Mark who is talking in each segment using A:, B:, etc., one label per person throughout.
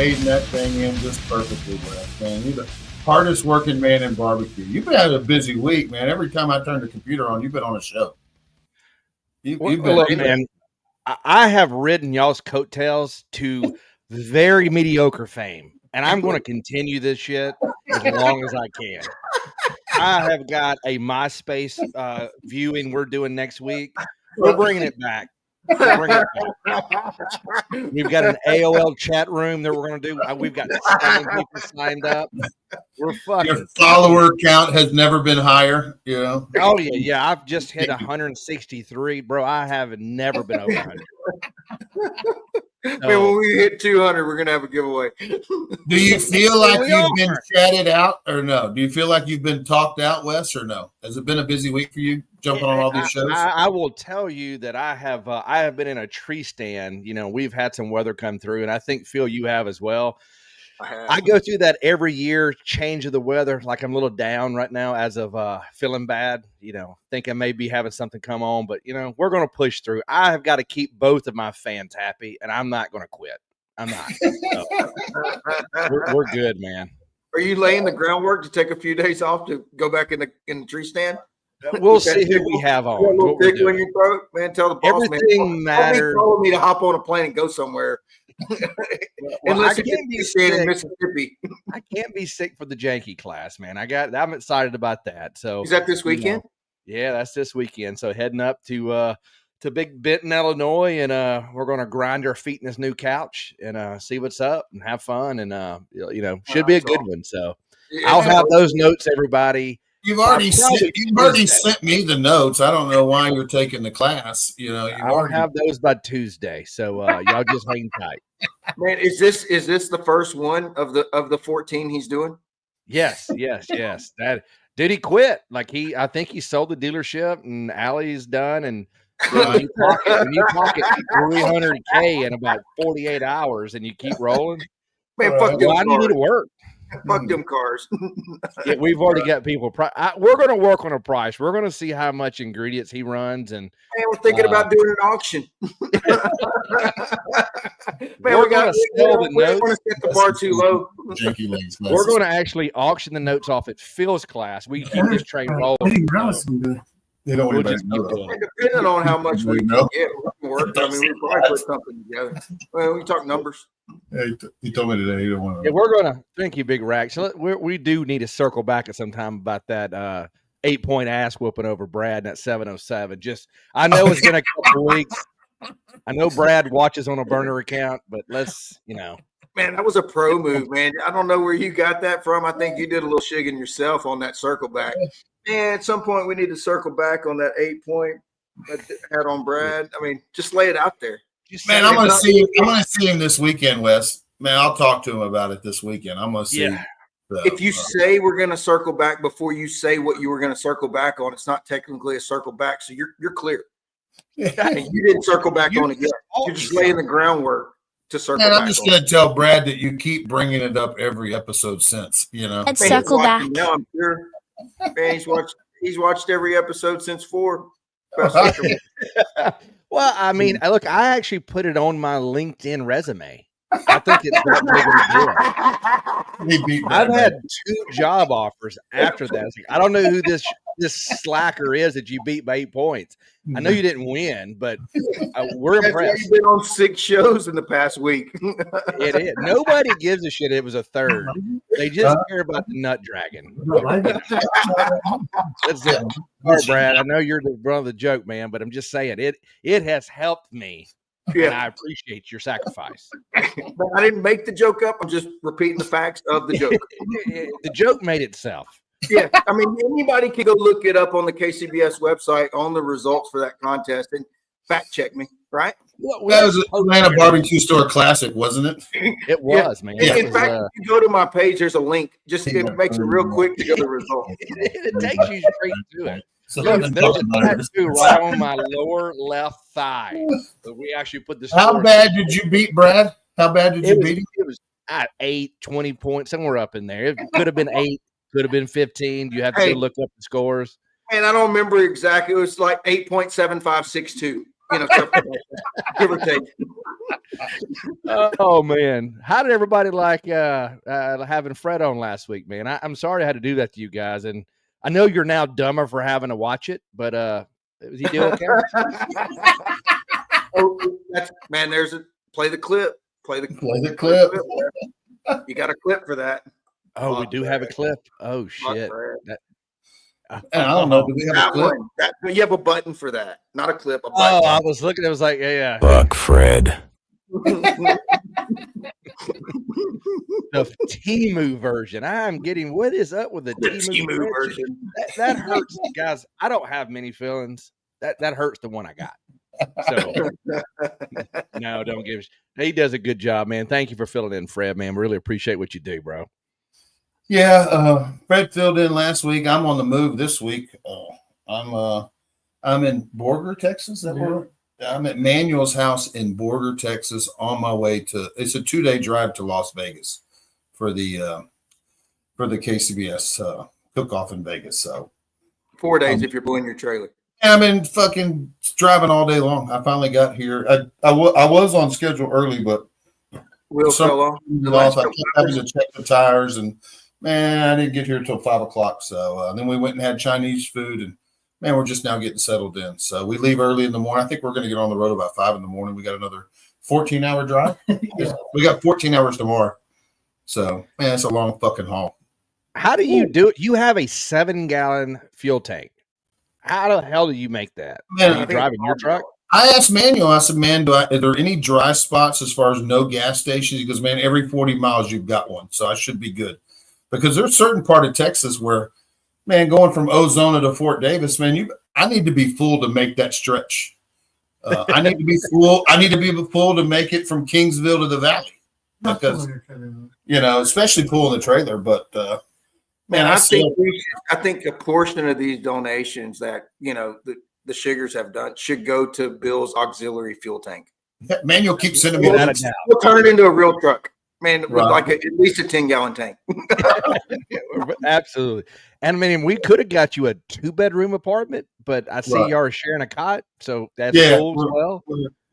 A: fading that thing in just perfectly, man. You're the hardest working man in barbecue. You've had a busy week, man. Every time I turn the computer on, you've been on a show.
B: Look, man, I have ridden y'all's coattails to very mediocre fame, and I'm going to continue this shit as long as I can. I have got a MySpace viewing we're doing next week. We're bringing it back. We've got an AOL chat room that we're going to do. We've got 7 people signed up. We're fucking.
A: Your follower count has never been higher, you know?
B: Oh, yeah. I've just hit 163. Bro, I have never been over 100.
C: Man, when we hit 200, we're going to have a giveaway.
A: Do you feel like you've been chatted out or no? Do you feel like you've been talked out, Wes, or no? Has it been a busy week for you jumping on all these shows?
B: I will tell you that I have been in a tree stand. You know, we've had some weather come through, and I think, Phil, you have as well. I go through that every year, change of the weather. Like I'm a little down right now as of feeling bad, you know, think I may be having something come on, but you know, we're going to push through. I have got to keep both of my fans happy, and I'm not going to quit. I'm not. So, we're good, man.
C: Are you laying the groundwork to take a few days off to go back in the tree stand?
B: We'll see who we have on.
C: A little tickle in your throat, man. Tell the boss,
B: everything matters.
C: Follow me to hop on a plane and go somewhere.
B: I can't be sick
C: in Mississippi.
B: I can't be sick for the janky class, man. I'm excited about that. So
C: is that this weekend?
B: You know, yeah, that's this weekend. So heading up to Big Benton, Illinois, and we're gonna grind our feet in this new couch and see what's up and have fun and you know, should be a good one. So I'll have those notes, everybody.
A: You've already sent me the notes. I don't know why you're taking the class. You know,
B: I'll have those by Tuesday. So y'all just hang tight.
C: Man, is this the first one of the 14 he's doing?
B: Yes. That dude, he quit. Like I think he sold the dealership, and Allie's done. And when you pocket $300K in about 48 hours, and you keep rolling,
C: man, fuck them
B: why do you need to work?
C: Fuck them cars.
B: Yeah, we've already got people. We're going to work on a price. We're going to see how much ingredients he runs, and
C: we're thinking about doing an auction. Man,
B: we're going to sell the notes.
C: We're going to set the bar too low.
B: We're going to actually auction the notes off at Phil's class. We keep this train rolling.
A: They don't we'll just know.
C: Depending on how much we can get, we can work. I mean, we probably put something together. Well, we talk numbers.
A: Yeah, he told me today. He don't want to.
B: Yeah, we're gonna. Thank you, Big Rack. So we do need to circle back at some time about that 8-point ass whooping over Brad in that 707. I know it's been a couple weeks. I know Brad watches on a burner account, but let's, you know.
C: Man, that was a pro move, man. I don't know where you got that from. I think you did a little shigging yourself on that circle back. Man, at some point we need to circle back on that 8-point that had on Brad. I mean, just lay it out there.
A: Man, I'm gonna see him this weekend, Wes. Man, I'll talk to him about it this weekend. I'm gonna see.
B: Yeah.
C: If you say we're gonna circle back before you say what you were gonna circle back on, it's not technically a circle back, so you're clear. And you didn't circle back on it yet. You're just laying the groundwork to circle back.
A: I'm just gonna tell Brad that you keep bringing it up every episode since, you know.
D: Let's circle back.
C: Now I'm sure. Man, he's watched every episode since 4.
B: Well, I mean, look, I actually put it on my LinkedIn resume. I think it's that big of a deal. I've had 2 job offers after that. Like, I don't know who this slacker is that you beat by 8 points. I know you didn't win, but we're impressed.
C: You've been on 6 shows in the past week.
B: It is. Nobody gives a shit. It was a 3rd. They just care about the nut dragon. That's it. All right, Brad, I know you're the brother of the joke, man, but I'm just saying it has helped me. Yeah. And I appreciate your sacrifice.
C: But I didn't make the joke up. I'm just repeating the facts of the joke.
B: The joke made itself.
C: Yeah. I mean, anybody can go look it up on the KCBS website on the results for that contest and fact check me, right?
A: That was Atlanta Barbecue Store Classic, wasn't it?
B: It was, man.
C: Yeah. In fact, if you go to my page, there's a link. It makes it real quick to go to the results.
B: It takes you straight to it. So there's a tattoo right on my lower left thigh. So we actually put this.
A: How bad did you beat Brad? How bad did you beat him?
B: It was at 8, 20 points, somewhere up in there. It could have been 8, could have been 15. You have to look up the scores.
C: And I don't remember exactly. It was like 8.7562. You know, give or take.
B: Oh man, how did everybody like having Fred on last week, man? I'm sorry I had to do that to you guys, and I know you're now dumber for having to watch it, but was he do okay?
C: Oh, man, play the clip. Play the
A: clip.
C: You got a clip for that.
B: Oh, we do have a clip. Oh shit.
A: I don't know. Do we have a clip?
C: You have a button for that, not a clip. A
B: Oh,
C: button.
B: I was looking. It was like, yeah.
D: Fuck Fred.
B: The Temu version. I'm getting. What is up with the Temu version? That hurts, guys. I don't have many feelings. That hurts the one I got. So no, don't give. He does a good job, man. Thank you for filling in, Fred. Man, really appreciate what you do, bro.
A: Yeah, Fred filled in last week. I'm on the move this week. I'm in Borger, Texas. I'm at Manuel's house in Borger, Texas, on my way to. It's a 2-day drive to Las Vegas for the KCBS cook-off in Vegas. So
C: 4 days if you're pulling your trailer.
A: I've been fucking driving all day long. I finally got here. I was on schedule early, but
C: Wheels fell off.
A: I kept having to check the tires, and man, I didn't get here until 5 o'clock. So then we went and had Chinese food, and man, we're just now getting settled in. So we leave early in the morning. I think we're going to get on the road about 5 in the morning. We got another 14-hour drive. Yeah. We got 14 hours tomorrow. So man, it's a long fucking haul.
B: How do you do it? You have a 7-gallon fuel tank. How the hell do you make that?
A: Man,
B: are you driving your truck?
A: I asked Manuel, I said, man, are there any dry spots as far as no gas stations? He goes, man, every 40 miles you've got one. So I should be good. Because there's a certain part of Texas where, man, going from Ozona to Fort Davis, man, I need to be full to make that stretch. I need to be full. I need to be full to make it from Kingsville to the Valley. Because, especially pulling the trailer. But, man,
C: I think a portion of these donations that the Shiggers have done should go to Bill's auxiliary fuel tank.
A: Manuel keeps sending me that.
C: We'll turn it into a real truck, man, with like at least a 10-gallon tank.
B: Absolutely. And I mean, we could have got you a 2-bedroom apartment, but I see you are sharing a cot, so that's cool as well.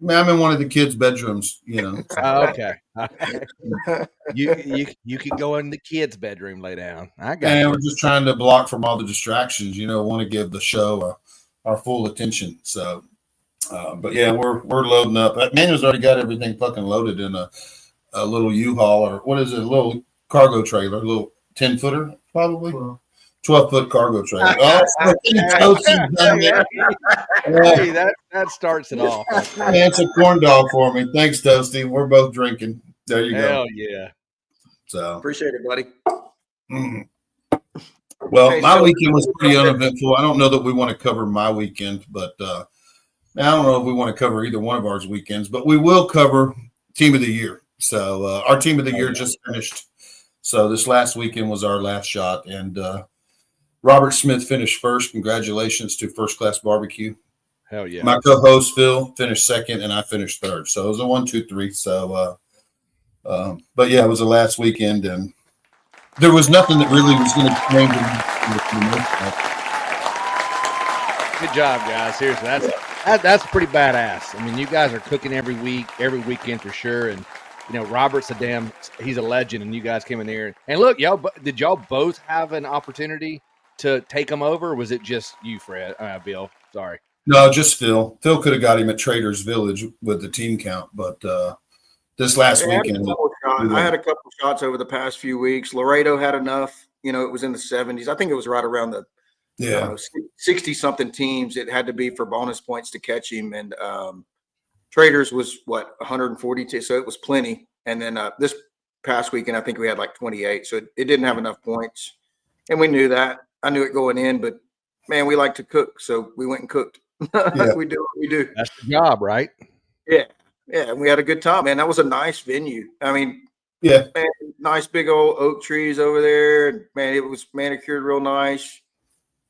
A: I'm in one of the kids' bedrooms,
B: Oh, okay. You could go in the kids' bedroom, lay down. I got
A: and we're just trying to block from all the distractions, want to give the show our full attention. So but yeah, we're loading up. Manuel's already got everything fucking loaded in a little U-Haul, or what is it, a little cargo trailer, a little 10-footer, probably. 12-foot cargo trailer.
B: Hey, that starts it off.
A: Man, it's a corn dog for me. Thanks, Toasty. We're both drinking. There you go.
B: Hell yeah.
C: So appreciate it, buddy.
A: Well, my weekend was pretty uneventful. I don't know that we want to cover my weekend, but I don't know if we want to cover either one of ours weekends, but we will cover Team of the Year. So our Team of the Year just finished. So this last weekend was our last shot, and Robert Smith finished first. Congratulations to First Class Barbecue.
B: Hell yeah.
A: My co-host Phil finished second, and I finished third. So it was a 1-2-3. So, but yeah, it was the last weekend, and there was nothing that really was going to change.
B: Good job, guys. Seriously, that's pretty badass. I mean, you guys are cooking every weekend for sure, and Robert's he's a legend, and you guys came in there. And look, did y'all both have an opportunity to take them over, or was it just you, Fred? Bill, sorry.
A: No, just Phil. Phil could have got him at Traders Village with the team count, but this last weekend.
C: I had a couple shots over the past few weeks. Laredo had enough. It was in the 70s. I think it was right around the 60-something teams. It had to be for bonus points to catch him, and Traders was 142, so it was plenty. And then this past weekend, I think we had like 28, so it didn't have enough points, and we knew that. I knew it going in, but man, we like to cook, so we went and cooked.
A: Yeah.
C: We do what we do.
B: That's the job, right?
C: Yeah, and we had a good time, man. That was a nice venue. I mean,
A: man,
C: nice big old oak trees over there, and man, it was manicured real nice.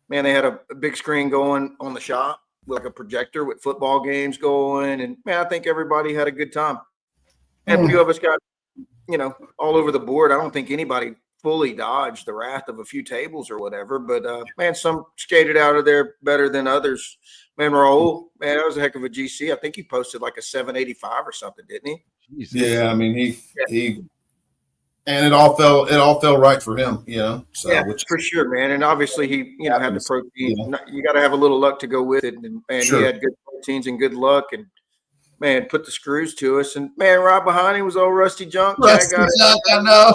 C: Man, they had a big screen going on the shop, like a projector with football games going, and man, I think everybody had a good time. And a few of us got, all over the board. I don't think anybody fully dodged the wrath of a few tables or whatever, but man, some skated out of there better than others. Man, Raul, man, that was a heck of a GC. I think he posted like a 785 or something, didn't he?
B: Jesus.
A: Yeah, I mean he and it all fell right for him, you know. So
C: yeah, for sure, man. And obviously he, had the protein. You got to have a little luck to go with it. And he had good proteins and good luck, and man, put the screws to us. And man, right behind him was old Rusty Junk.
A: I know.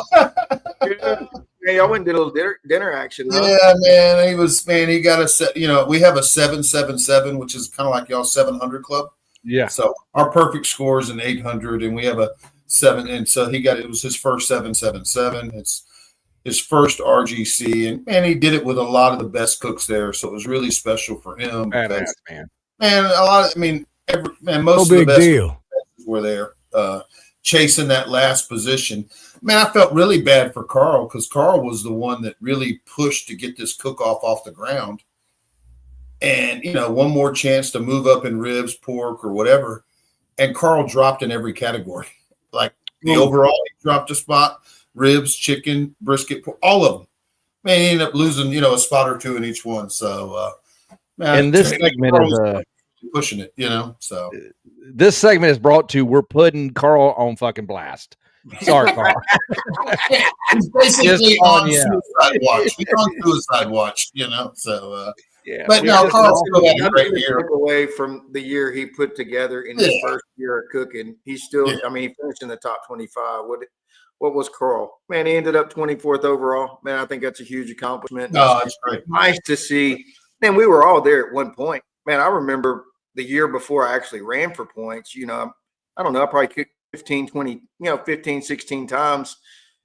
C: Yeah, y'all went and did a little dinner action. Huh?
A: Yeah, man. He got a set. We have a 777, which is kind of like y'all 700 club.
B: Yeah.
A: So our perfect score is an 800, and we have a 7. And so it was his first 777. It's his first RGC, and he did it with a lot of the best cooks there. So it was really special for him.
B: Badass, man.
A: Man, most of the best
D: deal
A: were there chasing that last position. Man, I felt really bad for Carl because Carl was the one that really pushed to get this cook-off off the ground. And, one more chance to move up in ribs, pork, or whatever. And Carl dropped in every category. Like the overall, he dropped a spot, ribs, chicken, brisket, pork, all of them. Man, he ended up losing, a spot or two in each one. So, man.
B: And this segment is
A: pushing it, so.
B: This segment is brought to we're putting Carl on fucking blast. Sorry, Carl.
A: He's basically on suicide watch. He's on suicide watch, so
B: yeah.
A: But no, Carl's still had a great year.
C: Away from the year he put together in his first year of cooking, he's still. I mean, he finished in the top 25. What was Carl? Man, he ended up 24th overall. Man, I think that's a huge accomplishment.
A: Oh, that's great.
C: Nice to see. Man, we were all there at one point. Man, I remember the year before I actually ran for points. I don't know. I probably kicked 15, 20, 15, 16 times,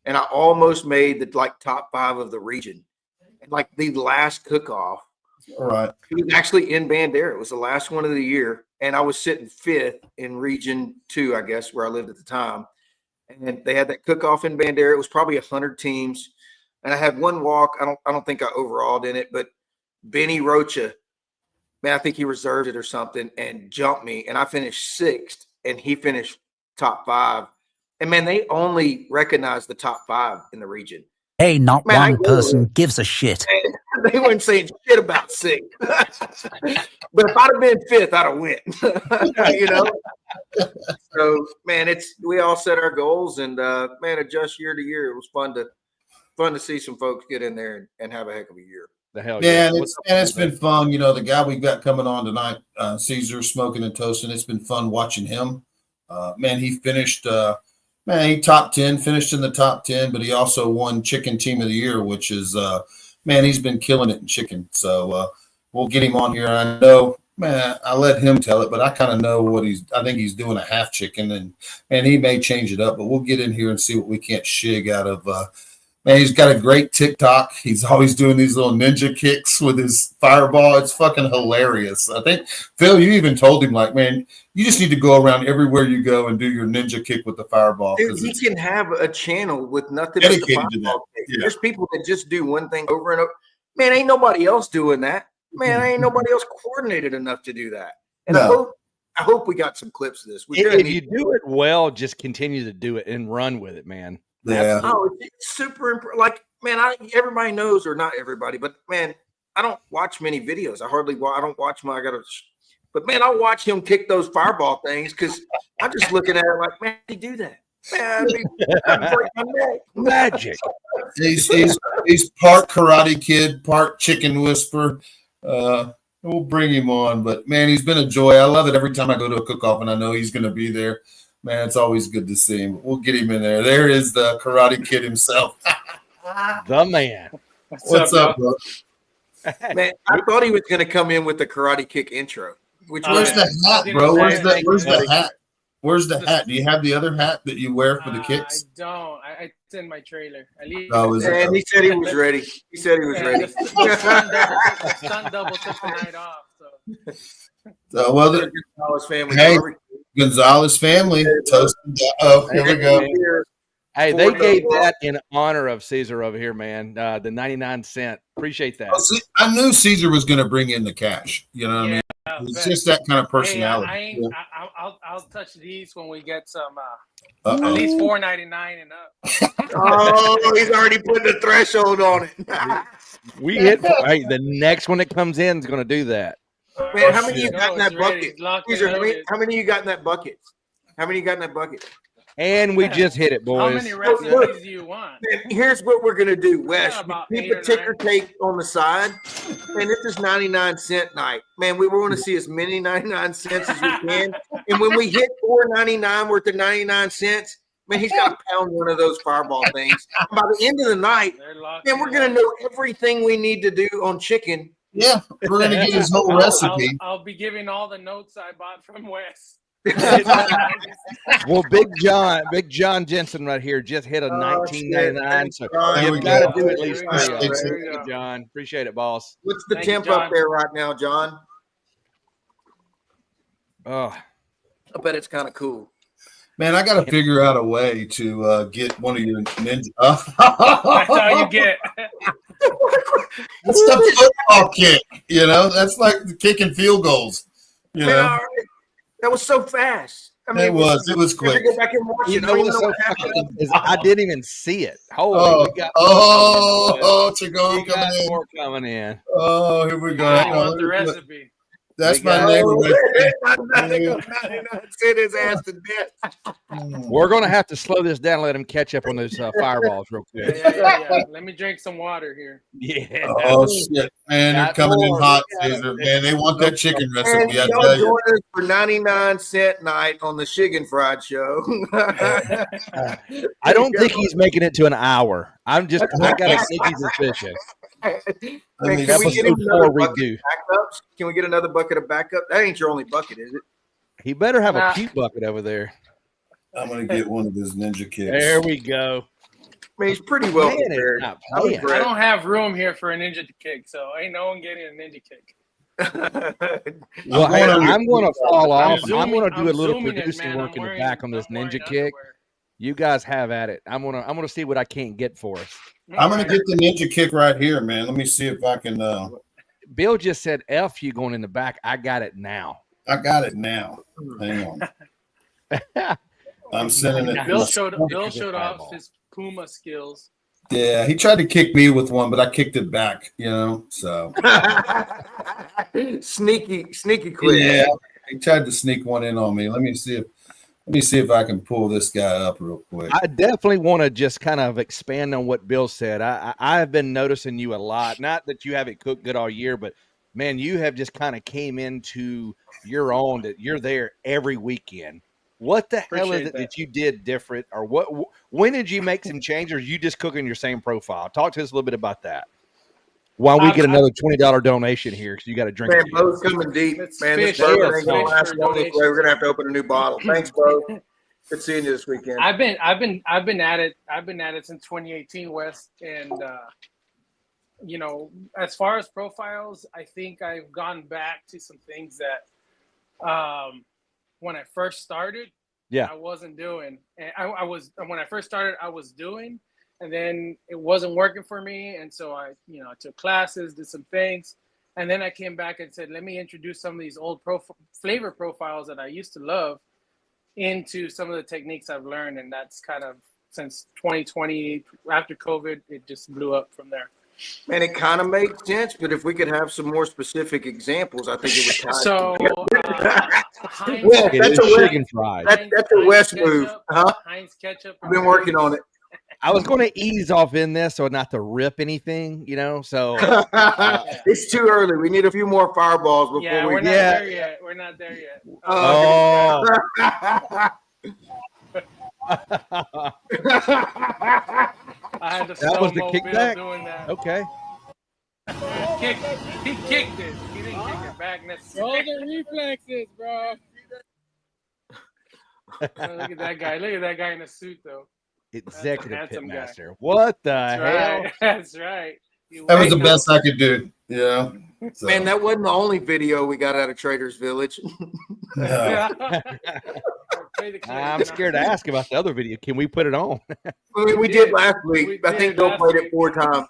C: and I almost made the top 5 of the region. And the last cook-off.
A: All right.
C: It was actually in Bandera. It was the last one of the year. And I was sitting 5th in Region 2, I guess, where I lived at the time. And they had that cook-off in Bandera. It was probably 100 teams. And I had one walk. I don't think I overalled in it, but Benny Rocha, man, I think he reserved it or something and jumped me. And I finished 6th, and he finished top 5. And man, they only recognize the top 5 in the region.
D: Hey, not one person gives a shit.
C: They weren't saying shit about 6th. But if I'd have been 5th, I'd have went. So man, we all set our goals and man, adjust year to year. It was fun to see some folks get in there and have a heck of a year.
B: The hell
A: yeah. And it's been fun. The guy we've got coming on tonight, Caesar, Smoking and Toasting. It's been fun watching him. Man, he finished. He top 10, finished in the top 10, but he also won Chicken Team of the Year, which is, man, he's been killing it in chicken. So we'll get him on here. I know, man, I let him tell it, but I kind of know I think he's doing a half chicken, and he may change it up, but we'll get in here and see what we can't shig out of. Man, he's got a great TikTok. He's always doing these little ninja kicks with his fireball. It's fucking hilarious. I think, Phil, you even told him, man, you just need to go around everywhere you go and do your ninja kick with the fireball.
C: Dude, he can have a channel with nothing but the fireball kick. Yeah. There's people that just do one thing over and over. Man, ain't nobody else doing that. Man, ain't nobody else coordinated enough to do that. And no. I hope we got some clips of this.
B: If you do it well, just continue to do it and run with it, man.
A: Yeah.
C: Oh, it's super man, everybody knows, or not everybody, but man, I don't watch many videos. I don't watch but man, I'll watch him kick those fireball things because I'm just looking at it like, man, he do that. Man, I'd break my neck.
B: Magic.
A: He's part Karate Kid, part Chicken Whisperer. We'll bring him on, but man, he's been a joy. I love it every time I go to a cook-off and I know he's going to be there. Man, it's always good to see him. We'll get him in there. There is the Karate Kid himself.
B: The man.
A: What's up, bro?
C: Man, I thought he was going to come in with the Karate Kick intro.
A: Where's the hat, bro? Where's the hat? Where's the hat? Do you have the other hat that you wear for the kicks?
E: I don't. It's in my trailer.
C: He said he was ready. He said he was ready.
E: The stunt double took the night off.
A: So well, the
C: Gonzalez family.
A: Hey, Gonzalez family. Toasting. Here we go.
B: Hey, they gave that in honor of Caesar over here, man. The 99 cent. Appreciate that.
A: Well, see, I knew Caesar was going to bring in the cash. You know what I mean? It's just that kind of personality.
E: Hey, I'll touch these when we get some at least $4.99 and up.
C: Oh, he's already putting the threshold on it.
B: We hit. Hey, the next one that comes in is going to do that.
C: Man, how many you
E: Go,
C: got in that
E: it's ready.
C: bucket?
E: Locked and
C: Caesar,
E: loaded.
C: how many you got in that bucket? How many you got in that bucket?
B: And we just hit it, boys.
E: How many recipes do you want?
C: Man, here's what we're gonna do, Wes.
E: got about
C: Keep
E: 8
C: a
E: or
C: ticker
E: 9.
C: tape on the side. Man, this is 99-cent night. Man, we want to see as many 99 cents as we can. And when we hit $4.99 worth of 99 cents, man, he's got to pound one of those Fireball things. And by the end of the night, man, we're gonna know everything we need to do on chicken.
A: Yeah, we're gonna get his whole recipe.
E: I'll be giving all the notes I bought from Wes.
B: Well, Big John Jensen right here just hit a $19.99. So you got to do at least 3. John. Appreciate it, boss.
C: What's the temp up there right now, John?
B: Oh,
C: I bet it's kind of cool.
A: Man, I got to figure out a way to get one of your ninja.
E: That's all you get.
A: That's the football kick. You know, that's like the kicking field goals. You know,
C: that was so fast. I mean,
A: it was quick.
C: Go back and watch
B: you know what's so fucking is I didn't even see it. Holy, we got
A: Chico
B: coming in.
A: Oh, here we go.
E: I want the recipe.
A: That's my neighbor right
C: there. Sit his ass to death.
B: We're gonna have to slow this down, let him catch up on those fireballs real quick.
E: Yeah. Let me drink some water here.
B: Yeah.
A: Oh shit, man! They're coming in hot, Caesar. Man, they want that chicken recipe.
C: Y'all join us for 99-cent night on the Shiggin Fried Show.
B: I don't think he's making it to an hour. I got a sneaky suspicion.
C: Man, can we get another bucket of backups? Can we get another bucket of backup? That ain't your only bucket, is it?
B: He better have a cute bucket over there.
A: I'm gonna get one of his ninja kicks.
B: There we go.
C: I mean, he's pretty well prepared.
E: I don't have room here for a ninja kick, so ain't no one getting a ninja kick.
B: Well, I'm going to fall off. I'm going to do a little producing work in the back on this ninja kick. You guys have at it. I'm gonna see what I can't get for us.
A: I'm gonna get the ninja kick right here, man. Let me see if I can.
B: Bill just said, "F you going in the back." I got it now.
A: Hang on. I'm sending it.
E: Bill showed off his Puma skills.
A: Yeah, he tried to kick me with one, but I kicked it back. You know, so
C: sneaky quick.
A: Yeah, he tried to sneak one in on me. Let me see if I can pull this guy up real quick.
B: I definitely want to just kind of expand on what Bill said. I have been noticing you a lot. Not that you haven't cooked good all year, but man, you have just kind of came into your own. That you're there every weekend. What the hell is it that you did different, or what? When did you make some changes? Or you just cooking your same profile? Talk to us a little bit about that. While we get another $20 donation here, because you got to drink.
C: Man, Bo's coming deep. Man, this bourbon ain't gonna last long this way. We're gonna have to open a new bottle. Thanks, Bo. Good seeing you this weekend.
E: I've been at it. I've been at it since 2018, West, and you know, as far as profiles, I think I've gone back to some things that when I first started, I wasn't doing. And I was when I first started, I was doing. And then it wasn't working for me. And so I took classes, did some things. And then I came back and said, let me introduce some of these old flavor profiles that I used to love into some of the techniques I've learned. And that's kind of since 2020, after COVID, it just blew up from there.
C: Man, it kind of makes sense. But if we could have some more specific examples, I think it would tie.
E: So
B: that's a chicken fries.
C: That's a West move. Huh?
E: Heinz ketchup.
C: I've been working on it.
B: I was going to ease off in this so not to rip anything, so.
C: It's too early. We need a few more fireballs before
E: we're not there yet. We're not there yet.
B: Oh.
E: I had to
B: that was the kickback?
E: Doing that.
B: Okay.
E: He kicked it. He didn't kick it back necessarily.
F: Those are reflexes, bro.
E: Look at that guy. Look at that guy in a suit, though.
B: Executive Pitmaster. What the hell?
E: Right. That's right.
A: That was the best I could do. Yeah.
C: So. Man, that wasn't the only video we got out of Traders Village.
A: No.
B: I'm scared to ask about the other video. Can we put it on?
C: we did last week. I think Bill played it 4 times.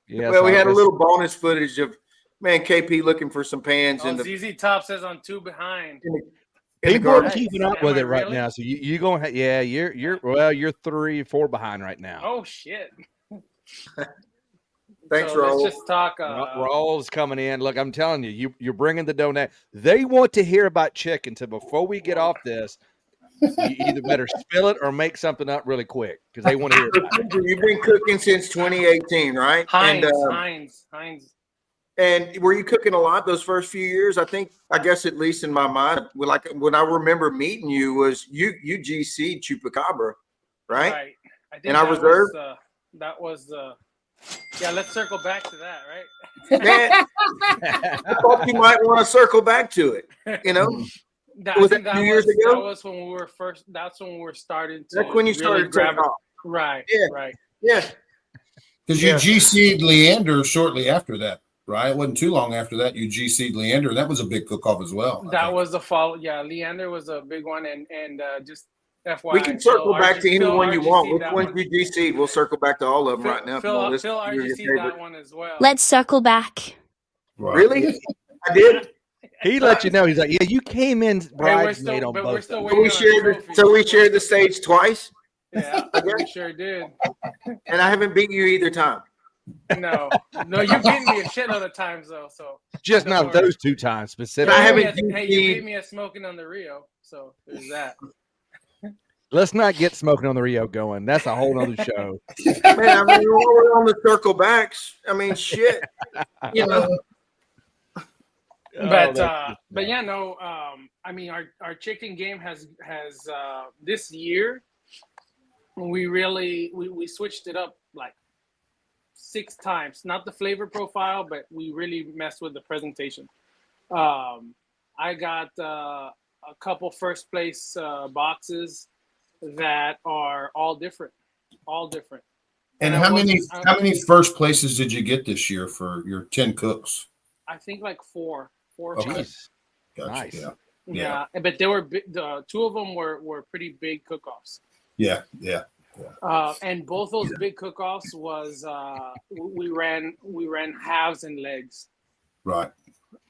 B: Yeah.
C: Well, we had a little bonus footage of KP looking for some pans.
E: ZZ Top says on 2 behind.
B: People are keeping up with it right now. So you going? You're 3 or 4 behind right now.
E: Oh shit!
C: Thanks,
E: so
C: Raul.
E: let's just talk.
B: Raul's coming in. Look, I'm telling you, you're bringing the donate. They want to hear about chicken. So before we get off this, you either better spill it or make something up really quick because they want to hear about it.
C: You've been cooking since 2018, right?
E: Heinz.
C: And were you cooking a lot those first few years? I guess at least in my mind, when I remember meeting you was you GC'd Chupacabra, right?
E: Right. I think
C: And I reserved.
E: That was yeah. Let's circle back to that, right?
C: Man, I thought you might want to circle back to it. You know, was that 2 years ago?
E: That was when we were first. That's when we were starting to.
C: That's when you started to take off.
E: Right.
C: Yeah.
E: Right.
C: Yeah.
A: Because you GC'd Leander shortly after that, right? It wasn't too long after that you GC'd Leander, and that was a big cook-off as well.
E: That was the fall. Yeah, Leander was a big one, and just FYI,
C: we can circle back to anyone you want. Which
E: one
C: you GC'd? We'll circle back to all of them right now.
E: Phil RGC'd that one as well.
G: Let's circle back.
A: Right.
C: Really? I did.
B: He let you know. He's like, yeah, you came in bridesmaid on both.
C: So we shared the stage twice.
E: Yeah, we sure did.
C: And I haven't beaten you either time.
E: No, you beat me a shitload of times though. So
B: just not those 2 times specifically.
C: I haven't.
E: Hey, you beat me at smoking on the Rio, so there's that.
B: Let's not get smoking on the Rio going. That's a whole other show.
C: Man, I mean, we're on the circle backs. I mean, shit. You know.
E: But yeah, no. I mean, our chicken game has this year. We switched it up like 6 times. Not the flavor profile, but we really messed with the presentation. I got a couple first place boxes that are all different.
A: And how many first places did you get this year for your 10 cooks?
E: I think like 4 or
A: Okay.
E: 5.
A: Gotcha.
B: Nice.
E: Yeah, but they were the 2 of them were pretty big cook-offs.
A: Yeah.
E: And both those big cook-offs was we ran halves and legs.
A: Right.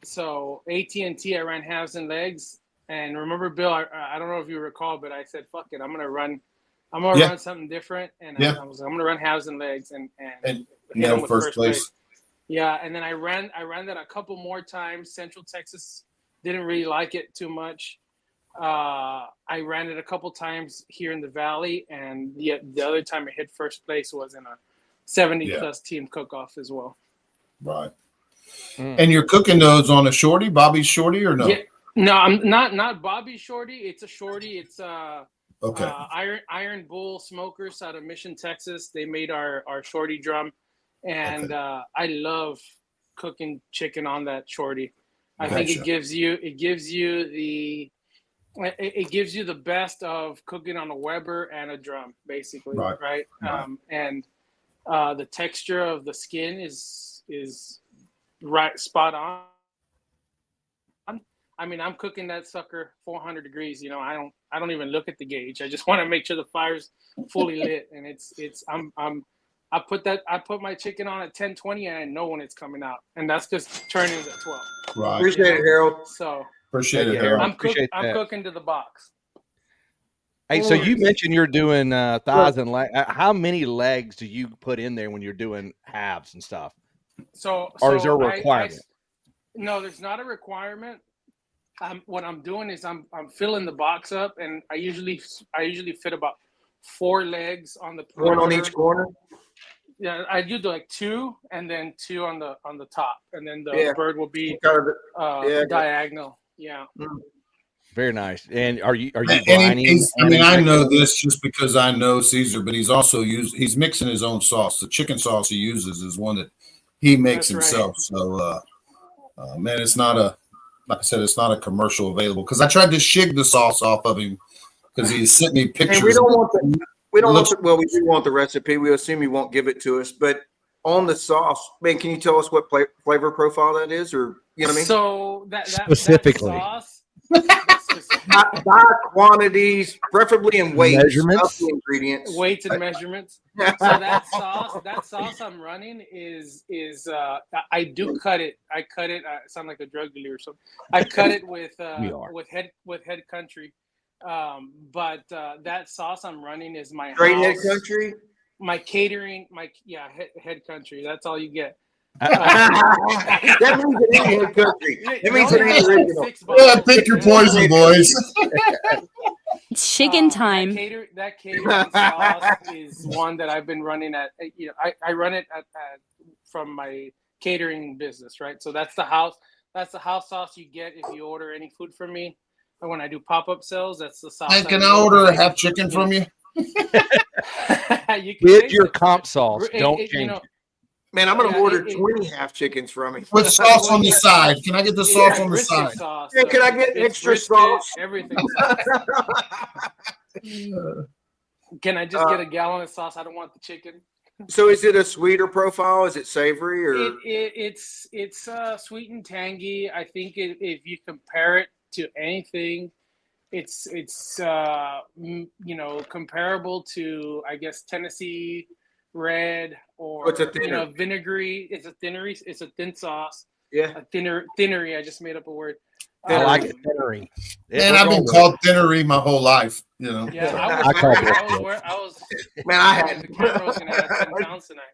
E: So AT&T, I ran halves and legs. And remember, Bill, I don't know if you recall, but I said, "Fuck it, I'm gonna run something different." And I'm gonna run halves and legs and
A: nail first place.
E: Yeah, and then I ran that a couple more times. Central Texas didn't really like it too much. I ran it a couple times here in the Valley, and the other time I hit first place was in a 70+ team cook-off as well.
A: Right. And you're cooking those on a shorty, Bobby's shorty, or no?
E: Yeah. No, I'm not Bobby's shorty. It's a shorty. It's Iron Bull Smokers out of Mission, Texas. They made our shorty drum, and I love cooking chicken on that shorty. I think it gives you the best of cooking on a Weber and a drum, basically, right? And the texture of the skin is right spot on. I mean, I'm cooking that sucker 400 degrees. You know, I don't even look at the gauge. I just want to make sure the fire's fully lit, and I put my chicken on at 10:20, and I know when it's coming out, and that's just turning at 12.
A: Right.
C: Appreciate it, Harold.
E: So
A: appreciate it, Harold.
E: I'm cooking to the box.
B: Hey, so you mentioned you're doing thighs and legs. How many legs do you put in there when you're doing halves and stuff? Or is there a requirement?
E: No, there's not a requirement. What I'm doing is I'm filling the box up, and I usually fit about 4 legs on the perimeter.
C: 1 on each corner.
E: Yeah, I do like 2, and then 2 on the top, and then the bird will be diagonal. Yeah.
B: Very nice. And are you
A: brining? I know this just because I know Caesar, but he's mixing his own sauce. The chicken sauce he uses is one that he makes himself. Right. So, man, it's not like I said, it's not a commercial available, because I tried to shig the sauce off of him because he sent me pictures.
C: And we do want the recipe. We assume you won't give it to us, but on the sauce, man, can you tell us what flavor profile that is, or you know what I mean?
E: So that
B: specifically
E: that sauce,
C: by quantities, preferably in weight,
B: measurements,
C: ingredients,
E: weights and measurements. So that sauce I'm running is I do cut it. I cut it. I sound like a drug dealer or something. I cut it with head country. But that sauce I'm running is my
C: straight head country.
E: my catering, head country. That's all you get.
C: That means it ain't head country. That means it ain't original.
A: Yeah, pick your poison, boys.
G: It's Shiggin time.
E: That catering sauce is one that I've been running at. I run it from my catering business, right? So that's the house sauce you get if you order any food from me. And when I do pop-up sales, that's the sauce.
A: Can I order a half chicken from you?
B: Get your comp sauce. Don't change it.
C: Man, I'm going to order 20 half chickens from you.
A: With sauce on the side. Can I get the sauce on the side?
E: Sauce,
C: yeah, can I get extra sauce?
E: Everything. Can I just get a gallon of sauce? I don't want the chicken.
C: So is it a sweeter profile? Is it savory? Or
E: it's sweet and tangy. I think if you compare it to anything, it's comparable to, I guess, Tennessee Red or vinegary. It's a thin sauce.
C: Yeah,
E: a thinnery. I just made up a word.
B: I like it, thinnery.
A: Man, I've been called thinnery my whole life.
E: Yeah,
C: Man, I had
E: the camera was gonna add 10 pounds tonight.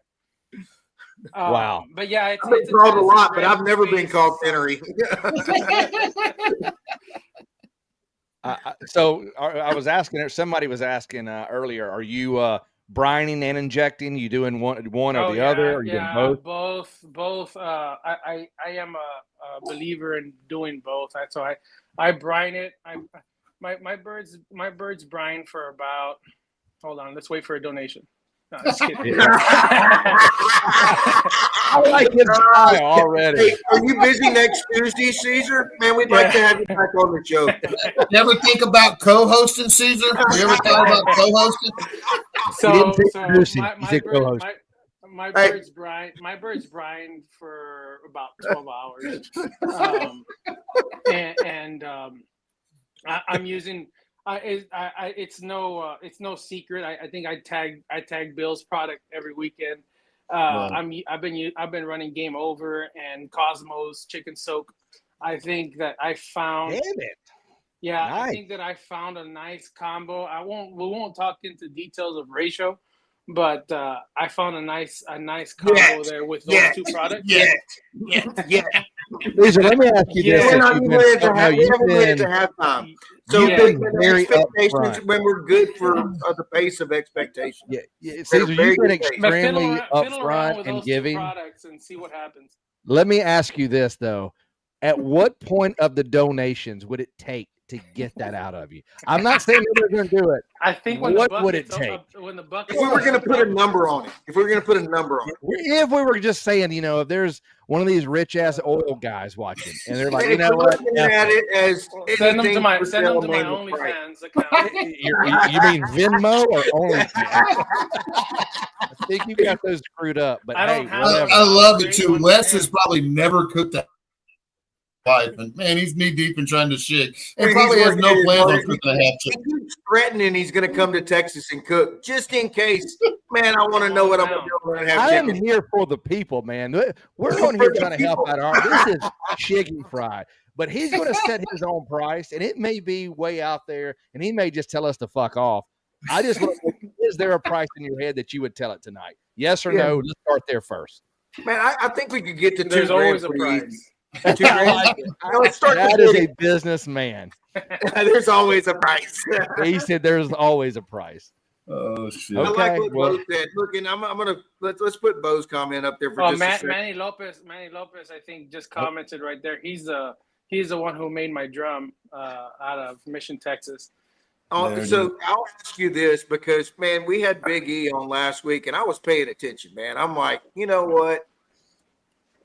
B: Wow.
E: But yeah,
C: I've been called a lot, but I've never been called thinnery.
B: So I was asking, somebody was asking earlier, are you brining and injecting? You doing one or the other? Or you doing
E: both. I am a believer in doing both. So I brine it. My birds brine for about. Hold on, let's wait for a donation. No, just kidding.
B: I like it already.
C: Hey, are you busy next Tuesday, Caesar? Man, we'd like to have you back on the show.
A: You ever think about co-hosting, Caesar? You ever thought about co-hosting?
E: My birds brine for about 12 hours. I'm using. It's no secret. I think I tag Bill's product every weekend. I've been running Game Over and Cosmos Chicken Soak. I think that I found.
B: Damn it.
E: Yeah,
B: nice.
E: I think that I found a nice combo. We won't talk into details of ratio, but I found a nice combo there with those two products.
C: Yeah.
B: Lisa, let me ask you this.
C: We haven't made it to halftime. So
B: you've been very
C: expectations when we're good for the pace of expectations.
B: Yeah. Caesar, you've been extremely upfront and giving
E: products and see what happens.
B: Let me ask you this though: at what point of the donations would it take to get that out of you? I'm not saying they're going to do it.
E: I think
B: what would it take?
E: When the bucket,
C: if we were going to put a number on it, if we
B: were just saying, if there's one of these rich ass oil guys watching, and they're like, what?
C: At it as
E: send them to my OnlyFans account.
B: You mean Venmo or OnlyFans? I think you got those screwed up. But
A: I love it too. Wes has probably never cooked that. Life and man, he's knee deep in trying to shit, and probably has no plans on cooking a half chicken.
C: He keeps threatening he's going to come to Texas and cook just in case. Man, I want to know what I'm going to do and have chicken.
B: I'm here for the people, man. We're on here trying to help out. This is Shiggin Fry, but he's going to set his own price, and it may be way out there, and he may just tell us to fuck off. I just want to know, is there a price in your head that you would tell it tonight? Yes or no? Let's start there first.
C: Man, I think we could get to
E: There's always a price.
C: Easy.
B: That is a businessman.
C: There's always a price.
B: He said there's always a price.
A: Oh shit!
C: Okay, I like what Bo said. Look, and I'm gonna let's put Bo's comment up there for just a second.
E: Manny Lopez, I think just commented right there. He's the one who made my drum out of Mission, Texas.
C: So I'll ask you this because man, we had Big E on last week, and I was paying attention. Man, I'm like, you know what?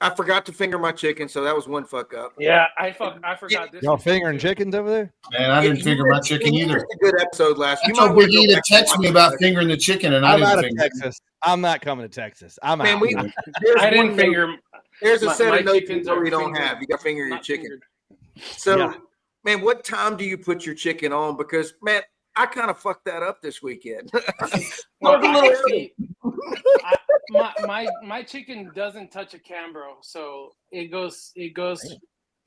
C: I forgot to finger my chicken, so that was one fuck up.
E: Yeah, I forgot this.
B: Y'all fingering chickens over there?
A: Man, I didn't finger my chicken either.
C: A good episode last week.
A: I told Big E to text me about fingering the chicken, and I didn't finger
B: Texas. I'm not coming to Texas. I'm out.
E: I didn't finger.
C: There's a set of notes we don't have. You got to finger your chicken. Fingered. So, man, what time do you put your chicken on? Because, man, I kind of fucked that up this weekend.
E: My chicken doesn't touch a Cambro, so it goes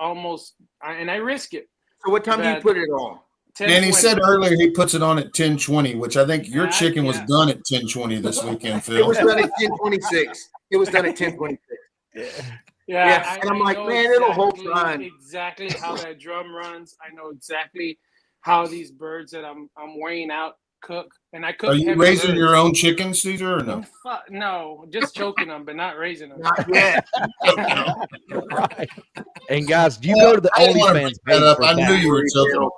E: almost, and I risk it.
C: So what time do you put it on?
A: And he
E: 10-20.
A: said earlier he puts it on at 10:20, which I think your chicken was
E: Yeah.
A: done at 10:20 this weekend,
C: It
A: Phil.
C: was done at 10:26. It was done at 10:26. Yeah, and I'm like,
E: know
C: man, it'll hold fine.
E: Exactly how that drum runs. I know exactly how these birds that I'm weighing out cook, and I cook.
A: Are you
E: heavy
A: raising
E: birds.
A: your own chickens, Caesar, or no?
E: No, just choking them, but not raising them.
C: Not yet.
B: Right. And guys, do you go to the
A: I didn't want to
B: OnlyFans
A: bring that
B: page
A: up.
B: for
A: I knew
B: that?
A: you were joking.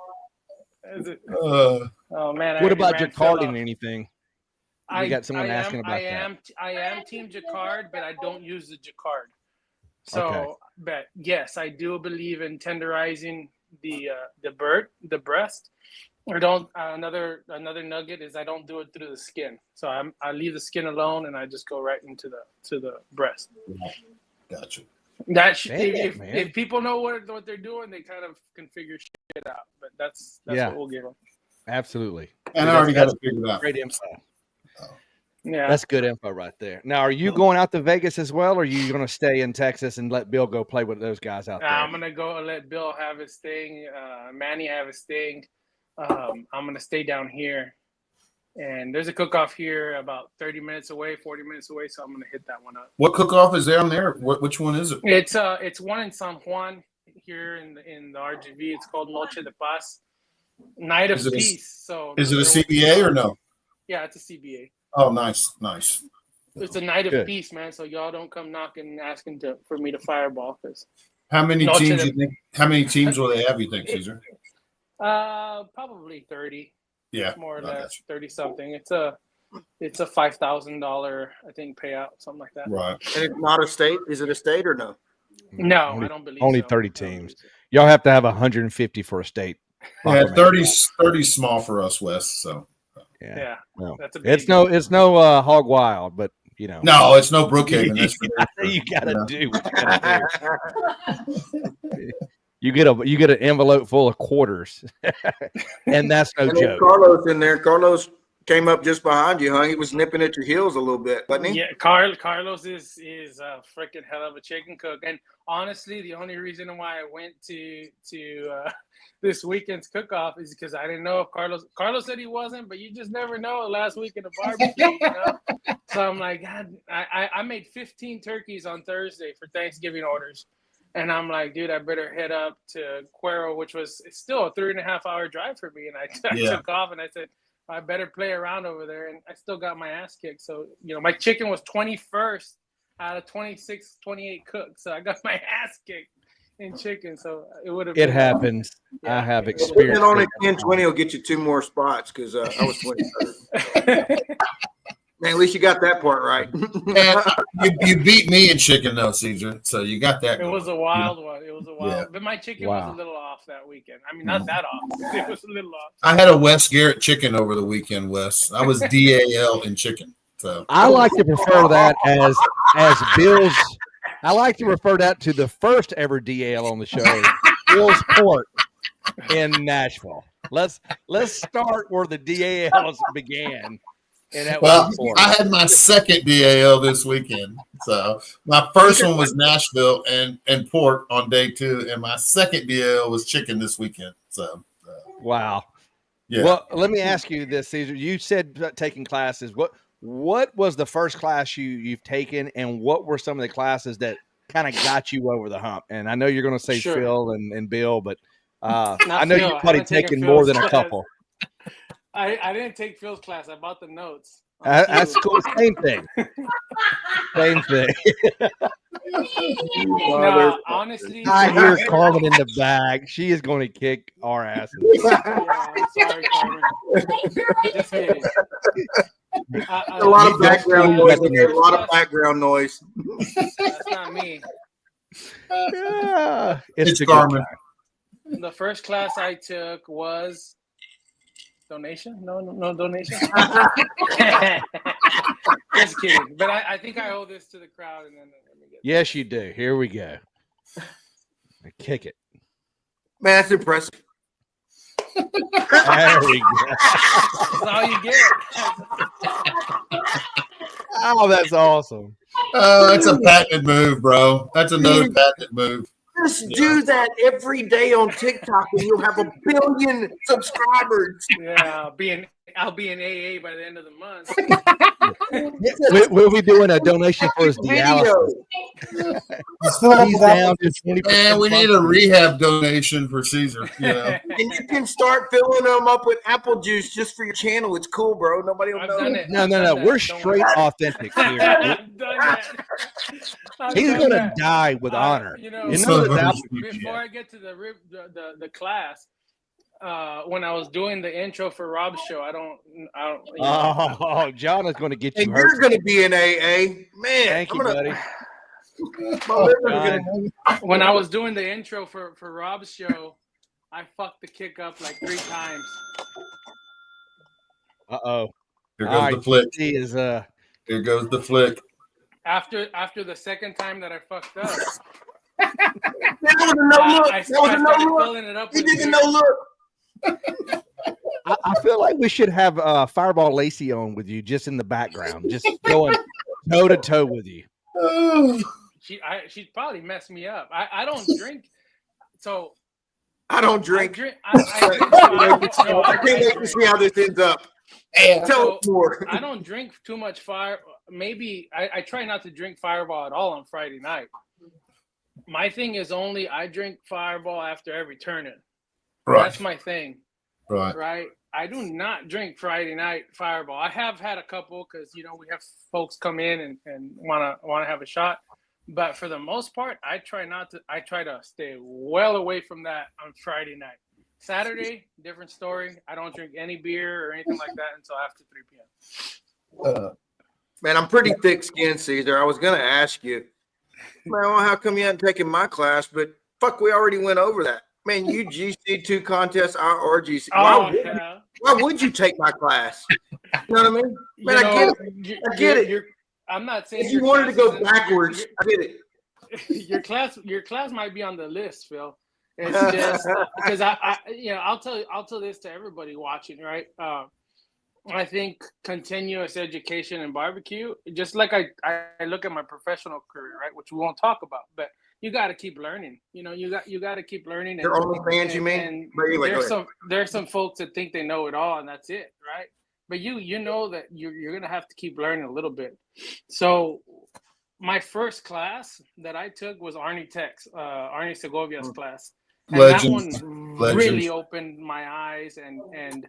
E: Is it?
A: Uh,
E: Oh man!
B: What
E: I
B: about
E: ran
B: Jacquard
E: Phil
B: and
E: up.
B: anything? We got someone asking about that.
E: I am Team Jacquard, but I don't use the Jacquard. So,
B: Okay.
E: but yes, I do believe in tenderizing the breast. Or don't another nugget is I don't do it through the skin. So I leave the skin alone and I just go right into the breast.
A: gotcha.
E: If people know what they're doing, they kind of can figure shit out. But that's what we'll give them.
B: Absolutely.
A: And I already got it figured out.
B: Great info.
E: Yeah,
B: That's good info right there. Now, are you going out to Vegas as well, or are you going to stay in Texas and let Bill go play with those guys out there?
E: I'm gonna go and let Bill have his thing. Manny have his thing. I'm gonna stay down here, and there's a cook-off here about 30 minutes away, 40 minutes away. So I'm gonna hit that one up.
A: What cook-off is down there? Which one is it?
E: It's one in San Juan here in the RGV. It's called Noche de Paz, Night of Peace.
A: Is it a CBA or no?
E: Yeah, it's a CBA.
A: Oh, nice.
E: It's a night of peace, man. So y'all don't come knocking asking for me to fireball. Cause
A: How many teams? How many teams will they have? You think, Caesar?
E: Probably 30.
A: Yeah,
E: more or less 30 something. It's a $5,000 I think payout, something like that.
A: Right.
C: And it's not a state. Is it a state or no?
E: No, I don't believe
B: only
E: so.
B: 30 teams. Y'all have to have 150 for a state.
A: Yeah, 30 small for us, Wes. So
E: yeah.
B: Well,
E: that's a
B: it's no hog wild, but you know.
A: No, it's no Brookhaven. That's
B: you gotta do what you gotta do. You get an envelope full of quarters, and that's no joke.
C: Carlos in there. Carlos came up just behind you, huh? He was nipping at your heels a little bit, wasn't he?
E: Yeah, Carlos is a freaking hell of a chicken cook. And honestly, the only reason why I went to this weekend's cook-off is because I didn't know if Carlos said he wasn't, but you just never know last week in the barbecue, you know? So I'm like, God, I made 15 turkeys on Thursday for Thanksgiving orders. And I'm like, dude, I better head up to Cuero, which was still a 3.5-hour drive for me. And I took off and I said, I better play around over there. And I still got my ass kicked. So, my chicken was 21st out of 26, 28 cooked. So I got my ass kicked in chicken. So it would have been.
B: It happens.
E: Yeah.
B: I have experience.
C: On at 10-20 will get you 2 more spots because I was 23rd. Man, at least you got that part right.
A: you beat me in chicken though, Caesar. So you got that.
E: It was a wild one. It was a wild,
A: Yeah.
E: but my chicken was a little off that weekend. I mean, not that off. It was a little off.
A: I had a Wes Garrett chicken over the weekend, Wes. I was DAL in chicken. So
B: I like to prefer that as Bill's. I like to refer that to the first ever DAL on the show, Bill's Port in Nashville. Let's start where the DALs began.
A: Well, I had my second DAL this weekend. So my first one was Nashville and Port on day 2, and my second DAL was chicken this weekend. So
B: wow.
A: Yeah.
B: Well, let me ask you this, Caesar. You said taking classes. What was the first class you've taken, and what were some of the classes that kind of got you over the hump? And I know you're going to say Phil and Bill, but I know you've probably taken more than a couple.
E: I didn't take Phil's class. I bought the notes.
B: That's cool. Same thing. Same thing.
E: No, honestly,
B: I hear Carmen in the back. She is going to kick our asses.
E: Yeah, I'm sorry, Carmen. Just kidding.
C: A lot of background noise. A lot of background noise.
E: That's not me.
B: Yeah,
A: it's Carmen.
E: The first class I took was donation. No donation. Just kidding. But I think I owe this to the crowd, and then let me get.
B: Yes, you do. Here we go. Kick it.
C: Man, that's impressive.
B: There we go.
E: That's all you get.
B: Oh, that's awesome.
A: Oh, that's a patented move, bro. That's another patented move.
C: Just do that every day on TikTok, and you'll have 1 billion subscribers.
E: Yeah, I'll be in AA by the end of the month.
B: We'll be doing a donation for his dialysis. He's down to 20%.
A: Man, we need a rehab donation for Caesar. You know?
C: And you can start filling them up with apple juice just for your channel. It's cool, bro. Nobody will know.
B: No. We're straight authentic here.
E: I've done that.
B: He's gonna die with honor.
E: Before I get to the class, when I was doing the intro for Rob's show, I don't.
B: Oh, John is going to get you.
C: And
B: hurt.
C: you're going to be in AA, man.
B: Thank you, buddy.
E: When I was doing the intro for Rob's show, I fucked the kick up like 3 times.
B: Uh-oh.
A: Here goes the flick.
B: Here
A: goes the flick.
E: After the second time that I fucked up,
C: that was a no look.
E: I started filling it up.
C: He did a no look.
B: I feel like we should have Fireball Lacey on with you just in the background, just going toe to toe with you.
E: She'd probably mess me up. I don't drink, so
C: I don't drink.
E: I
C: can't wait to see how this ends up. Tell us more.
E: I don't drink too much fire. Maybe I try not to drink Fireball at all on Friday night. My thing is I drink Fireball after every turn-in.
A: Right.
E: That's my thing. Right. I do not drink Friday night Fireball. I have had a couple because we have folks come in and want to have a shot. But for the most part, I try to stay well away from that on Friday night. Saturday, different story. I don't drink any beer or anything like that until after 3 p.m.
C: Man, I'm pretty thick-skinned, Caesar. I was going to ask you, man, how come you haven't taken my class? But fuck, we already went over that. Man, you GC2 contest, our GC. Why would you take my class? You know what I mean? Man, I get it.
E: I'm not saying
C: if you wanted to go backwards, I get it.
E: Your class might be on the list, Phil. It's just because I'll tell this to everybody watching, right? I think continuous education and barbecue, just like I look at my professional career, right, which we won't talk about, but you got to keep learning. You got to keep learning.
C: Your OnlyFans, you mean?
E: There's some folks that think they know it all, and that's it, right? But you know that you're gonna have to keep learning a little bit. So my first class that I took was Arnie Segovia's class. And that one really opened my eyes and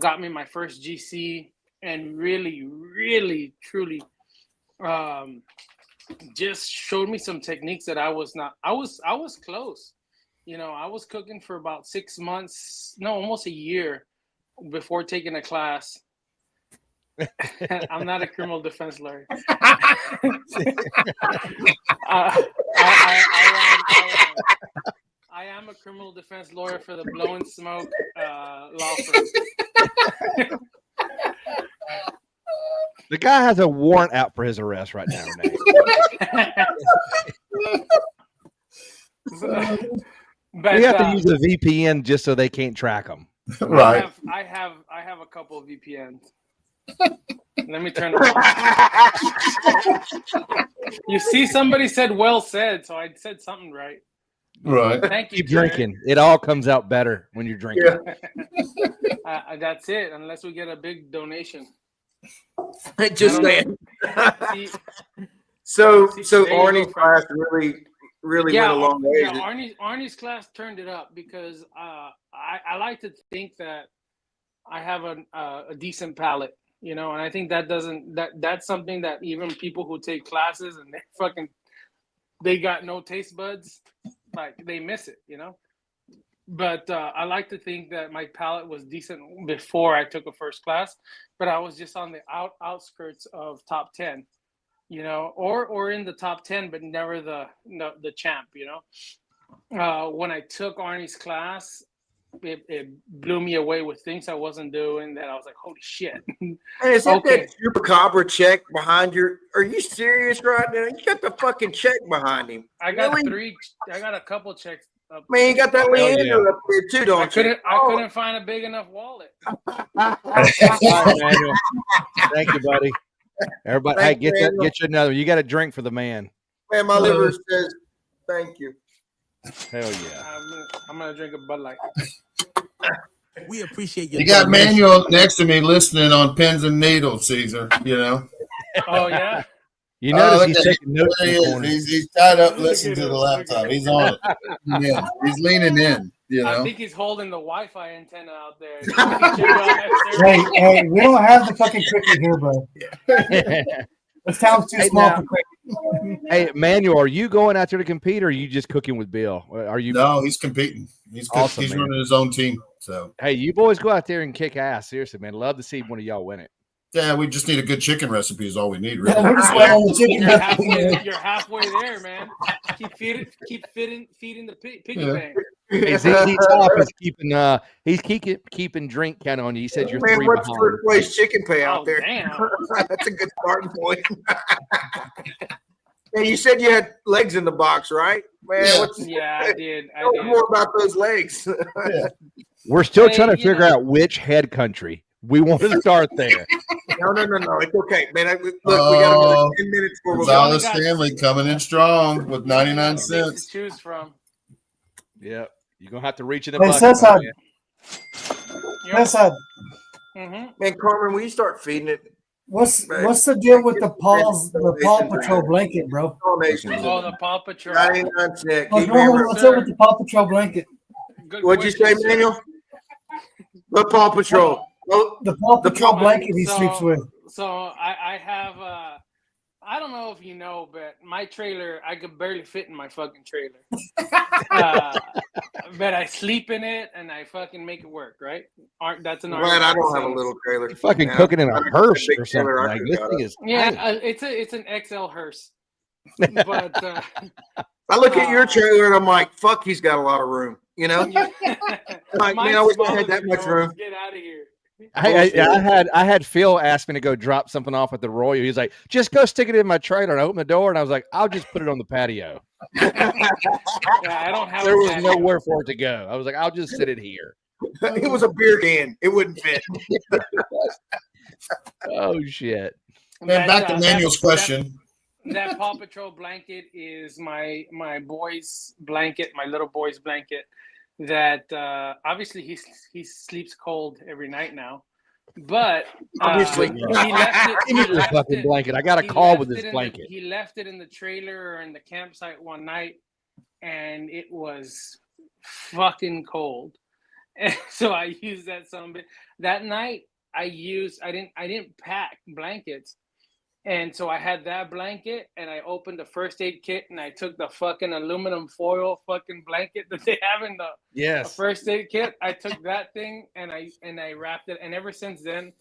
E: got me my first GC and really, really, truly just showed me some techniques that I was close. I was cooking for about 6 months, no, almost a year before taking a class. I'm not a criminal defense lawyer. I am a criminal defense lawyer for the Blow and Smoke law firm.
B: The guy has a warrant out for his arrest right now.
E: But
B: we have to use a VPN just so they can't track them.
A: Right.
E: I have a couple of VPNs. Let me turn it on. You see, somebody said well said, so I said something right.
A: Right.
E: Thank you.
B: Keep drinking. It all comes out better when you're drinking.
E: Yeah. That's it, unless we get a big donation.
C: Just saying. So Arnie's class really went a long way.
E: Yeah, Arnie's class turned it up because I like to think that I have a decent palate, and I think that's something that even people who take classes and they got no taste buds, like they miss it, But I like to think that my palate was decent before I took a first class, but I was just on the outskirts of top 10, or in the top 10, but never the champ, When I took Arnie's class, it blew me away with things I wasn't doing that I was like, holy shit.
C: Hey, is that that chupacabra check behind your? Are you serious right now? You got the fucking check behind him.
E: I got a couple checks.
C: Man, you got that Leander up there too, don't you?
E: I couldn't find a big enough wallet.
B: All right, Manuel. Thank you, buddy. Everybody, hey, get you another. You got a drink for the man.
C: Man, my liver says thank you.
B: Hell yeah.
E: I'm gonna drink a Bud Light.
H: We appreciate your
A: You got
H: donation.
A: Manuel next to me listening on pins and needles, Caesar. You know.
E: Oh yeah.
B: You notice
A: look
B: he's
A: at
B: taking notes
A: There
B: in
A: he
B: the
A: is.
B: corner.
A: He's tied up
E: Look
A: listening
E: at
A: to
E: him,
A: the
E: look at
A: laptop.
E: him.
A: He's on it. Yeah. He's leaning in. You
E: I
A: know.
E: think he's holding the Wi-Fi antenna out there. Check out that
I: Hey, we don't have the fucking cricket here, bro. This town's too
B: Hey,
I: small
B: now-
I: for cricket.
B: Hey, Manuel, are you going out there to compete, or are you just cooking with Bill? Are you?
A: No, he's competing. He's
B: Awesome,
A: he's
B: man.
A: running his own team. So
B: Hey, you boys go out there and kick ass. Seriously, man. Love to see one of y'all win it.
A: yeah, we just need a good chicken recipe. Is all we need,
I: Yeah,
A: really.
I: we're just waiting on the chicken.
E: You're halfway there, man. Keep feeding the piggy
A: Yeah.
E: bank.
B: Hey, ZZ Top is keeping drink count on you. He said you're
C: Man,
B: 3
C: what's
B: behind.
C: first place chicken pay out
E: Oh,
C: there?
E: damn.
C: That's a good starting point. And you said you had legs in the box, right? Man,
A: Yeah.
C: what's
E: Yeah, I did.
C: tell us more about those legs?
B: We're still
E: Hey,
B: trying to
E: you
B: figure
E: know-
B: out which head country. We want to start there.
C: No. It's okay, man. Look, we got another 10 minutes before we're
A: Gonzalez
E: got-
A: Stanley coming in strong with 99
E: Six
A: cents.
E: to choose from.
B: Yep. You're going to have to reach in the
I: Hey,
B: bucket. my
I: Cesar.
B: man.
I: That's a,
E: Mm-hmm.
C: Man, Carmen, will you start feeding it?
I: what's the deal with the Paw Patrol blanket, bro?
C: Donations.
E: Oh, the Paw Patrol.
C: 99 cents.
I: Oh,
C: Keep
I: no,
C: hammering.
I: what's up with the Paw Patrol blanket?
E: Good
C: What'd you say,
E: question, sir.
C: Manuel? The Paw Patrol. Oh,
I: The Paw Patrol
E: Paw-
I: blanket he
E: so-
I: sleeps with.
E: So I have I don't know if you know, but my trailer, I could barely fit in my fucking trailer. But I sleep in it and I fucking make it work, right? That's an
C: glad I don't have a
E: saying.
C: little trailer.
B: You're fucking
C: Man,
B: cooking in a
C: I'm
B: hearse
C: big
B: or something.
C: trailer I
B: Like,
C: could
B: this
C: got
B: thing
C: up.
B: is
E: Yeah,
B: tiny.
E: it's an XL hearse. But
C: I look at your trailer and I'm like, fuck, he's got a lot of room. You know? Like, man, I wish I had that much room.
E: Get out of here.
B: I had Phil ask me to go drop something off at the Royal. He's like, just go stick it in my trailer. And I opened the door and I was like, I'll just put it on the patio.
E: Yeah, I don't have.
B: There
E: a
B: was
E: patio.
B: nowhere for it to go. I was like, I'll just sit it here.
C: It was a beer can. It wouldn't fit.
B: Oh shit.
A: Man, back to Manuel's question.
E: That Paw Patrol blanket is my boy's blanket, my little boy's blanket. That obviously he sleeps cold every night now, but
C: Obviously.
E: he left it.
B: Give me this fucking blanket. I got a
E: he
B: call
E: left
B: with
E: it
B: this
E: in
B: blanket.
E: he left it in the trailer or in the campsite one night, and it was fucking cold. And so I used that that night. I didn't pack blankets. And so I had that blanket and I opened the first aid kit and I took the fucking aluminum foil fucking blanket that they have in the first aid kit. I took that thing and I wrapped it. And ever since then,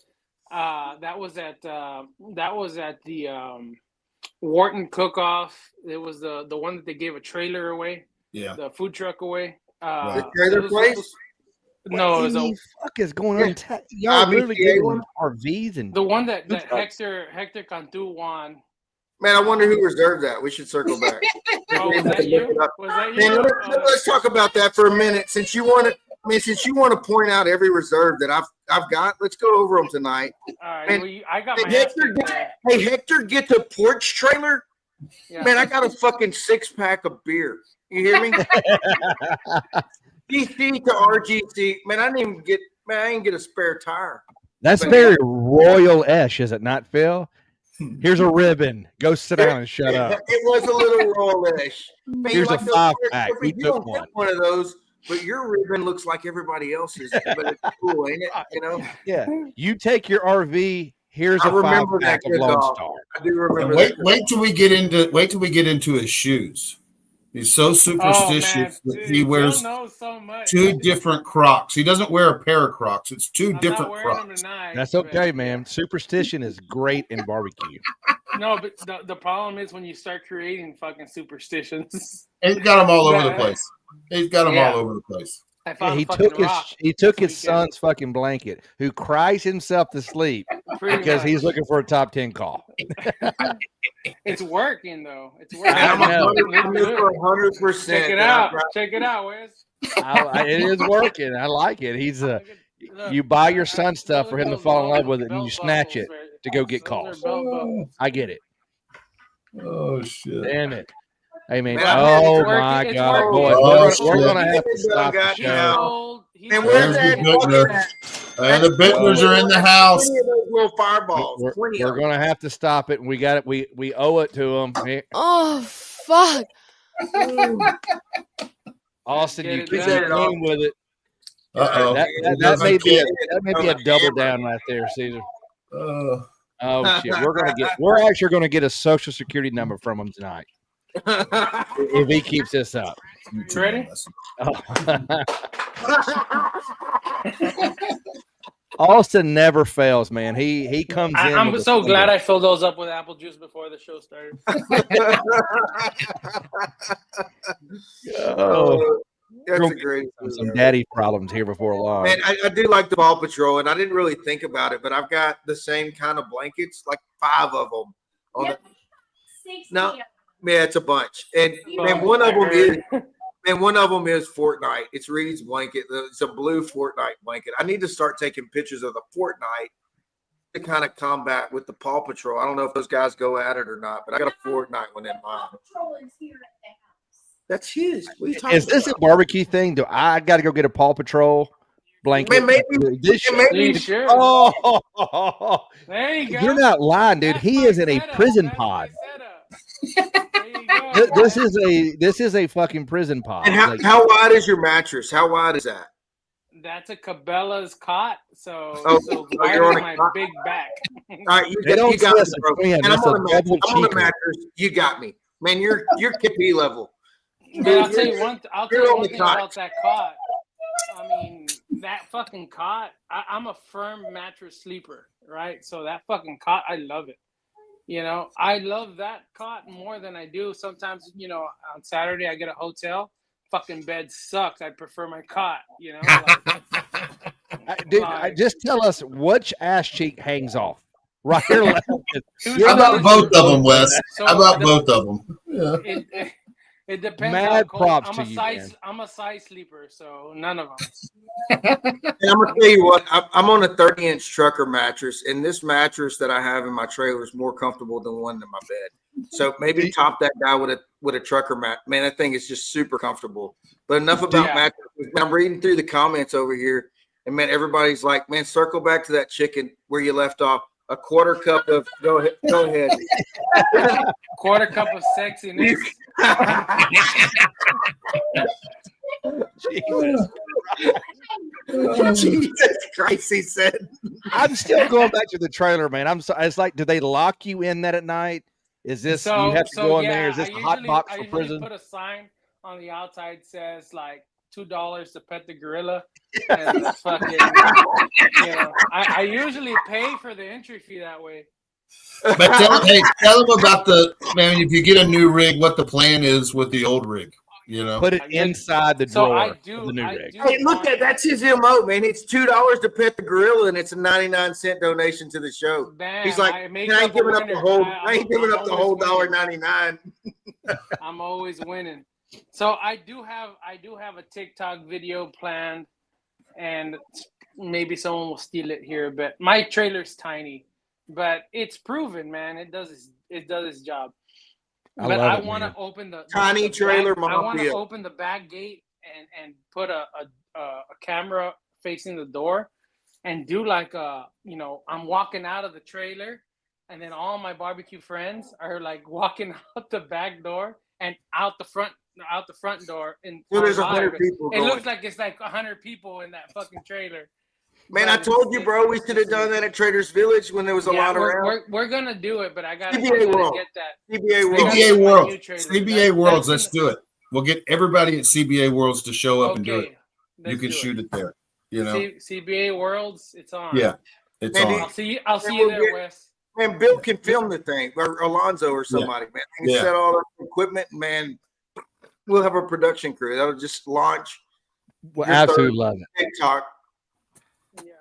E: that was at the Wharton cook-off. It was the one that they gave a trailer away.
A: Yeah.
E: The food truck away.
C: The trailer place?
E: No, it
B: what
E: was
B: the fuck is going on?
C: Yeah.
B: Y'all literally
C: IBCA
B: giving
C: one?
B: RVs and
E: the one that
B: food trucks.
E: Hector Cantu won.
C: Man, I wonder who reserved that. We should circle back.
E: Oh, was that you? Was that you?
C: Man, let's talk about that for a minute. Since you want to point out every reserve that I've got, let's go over them tonight.
E: All right,
C: Man,
E: well, I got my
C: Hector, hey, Hector, get the porch trailer.
E: Yeah.
C: Man, I got a fucking 6-pack of beer. You hear me? DC to RGC. Man, I didn't get a spare tire.
B: That's
C: But-
B: very royal-ish, is it not, Phil? Here's a ribbon. Go sit down and shut up.
C: It was a little roll-ish. Man,
B: Here's
C: like
B: a
C: those
B: 5-pack.
C: perfect-
B: We
C: you
B: took
C: don't get
B: one.
C: one of those, but your ribbon looks like everybody else's. But it's cool, ain't it? You know?
B: Yeah. You take your RV. Here's
C: I
B: a
C: remember
B: 5-pack
C: that
B: of Lone
C: dog.
B: Star.
C: I do
A: And
C: remember
A: wait
C: that.
A: till we get into his shoes. He's so superstitious that he
E: Dude,
A: wears
E: Phil knows so much.
A: 2 different Crocs. He doesn't wear a pair of Crocs. It's 2
E: I'm
A: different
E: not wearing them
A: Crocs.
E: tonight.
B: That's
E: but-
B: okay, man. Superstition is great in barbecue.
E: No, but the problem is when you start creating fucking superstitions.
A: He's got them all over the
E: Yeah.
A: place. He's got them
E: Yeah.
A: all over the place.
E: I
B: Yeah,
E: found
B: he
E: a fucking
B: took
E: rock.
B: his
E: this
B: son's fucking blanket, who cries himself to sleep
E: Pretty
B: because
E: much.
B: he's looking for a top 10 call.
E: It's working though. It's working.
B: I know.
C: I'm with for 100%.
E: Check it out. Check it out, Wes.
B: It is working. I like it. He's
E: Look,
B: you buy your son
E: those
B: stuff
E: are
B: for him to
E: those
B: fall in love
E: belt-
B: with it, and
E: belt
B: you snatch it
E: buckles, right?
B: to go get
E: Those are
B: calls.
E: belt buckles.
B: I get it.
A: Oh shit!
B: Damn it. Hey man!
C: Man,
B: Oh
E: it's
B: my
E: working,
B: God,
E: it's
B: boys,
A: working.
B: we're
A: Oh,
B: gonna have to stop the
C: got
B: show.
C: And where's that
A: And the Bittners are in the house.
C: 20 of those little fireballs.
B: We're gonna have to stop it, and we got it. We owe it to them.
J: Oh fuck!
B: Austin, you
E: Get it
B: keep
E: done.
B: it clean with it.
A: Uh-oh.
B: That may be a double down right there, Caesar. Oh shit, we're actually gonna get a social security number from him tonight if he keeps this up.
E: You ready?
B: Austin never fails, man. He comes in.
E: I'm so glad I filled those up with apple juice before the show started.
C: That's a great
B: some daddy problems here before long.
C: Man, I do like the Paw Patrol, and I didn't really think about it, but I've got the same kind of blankets, like 5 of them. No, yeah, it's a bunch, and one of them is Fortnite. It's Reed's blanket. It's a blue Fortnite blanket. I need to start taking pictures of the Fortnite to kind of combat with the Paw Patrol. I don't know if those guys go at it or not, but I got a Fortnite one in mind. That's his.
B: Is this a barbecue thing? Do I got to go get a Paw Patrol blanket?
C: Man, maybe.
E: Sure.
B: Oh,
E: there you go.
B: You're not lying, dude. He is in a prison pod. This is a fucking prison pod.
C: And how wide is your mattress? How wide is that?
E: That's a Cabela's cot, so
C: you're on
E: my big back.
C: All right, you got me, bro. And I'm on the mattress. You got me, man. You're KP level.
E: Man, I'll tell you one thing about that cot. I mean, that fucking cot. I'm a firm mattress sleeper, right? So that fucking cot, I love it. You know, I love that cot more than I do. Sometimes, you know, on Saturday I get a hotel. Fucking bed sucks. I prefer my cot. You know,
B: dude. Just tell us which ass cheek hangs off. Right or left?
A: How about both of them, Wes? How about both of them?
E: Yeah. It depends.
B: Mad props to you,
E: man. I'm a side sleeper, so none of them.
C: And I'm gonna tell you what, I'm on a 30-inch trucker mattress, and this mattress that I have in my trailer is more comfortable than one in my bed. So maybe top that guy with a trucker mat. Man, that thing is just super comfortable. But enough about mattresses. I'm reading through the comments over here, and man, everybody's like, man, circle back to that chicken where you left off. A quarter cup of go ahead.
E: Quarter cup of sexiness.
C: Jesus Christ, he said.
B: I'm still going back to the trailer, man. It's like, do they lock you in that at night? Is this you have to go in there? Is this a hot box for prison?
E: Put a sign on the outside says like $2 to pet the gorilla. And fucking, you know, I usually pay for the entry fee that way.
A: But tell them about if you get a new rig, what the plan is with the old rig. You know,
B: put it inside the drawer. Of the new rig.
C: Hey, look, that's his MO, man. It's $2 to pet the gorilla, and it's a 99-cent donation to the show.
E: Damn,
C: he's like, I ain't giving up the whole $1.99.
E: I'm always winning. So I do have a TikTok video planned, and maybe someone will steal it here. But my trailer's tiny, but it's proven, man. It does its job. But I want to open the
C: tiny trailer.
E: I want to open the back gate and put a camera facing the door, and do like I'm walking out of the trailer, and then all my barbecue friends are like walking out the back door and out the front door. And
C: so there's 100 people.
E: It looks like it's like 100 people in that fucking trailer.
C: Man, I told you, bro, we should have done that at Traders Village when there was a lot around.
E: We're gonna do it, but I gotta
C: CBA World.
E: Get that.
C: CBA
A: World. CBA Worlds. Let's do it. We'll get everybody at CBA Worlds to show up and do it. You can shoot it there. You know,
E: CBA Worlds. It's on.
A: Yeah, it's on.
E: I'll see you there, Wes.
C: Man, Bill can film the thing, or Alonzo or somebody. Man, he can set all the equipment. Man, we'll have a production crew that'll just launch.
B: Well, absolutely love it.
C: TikTok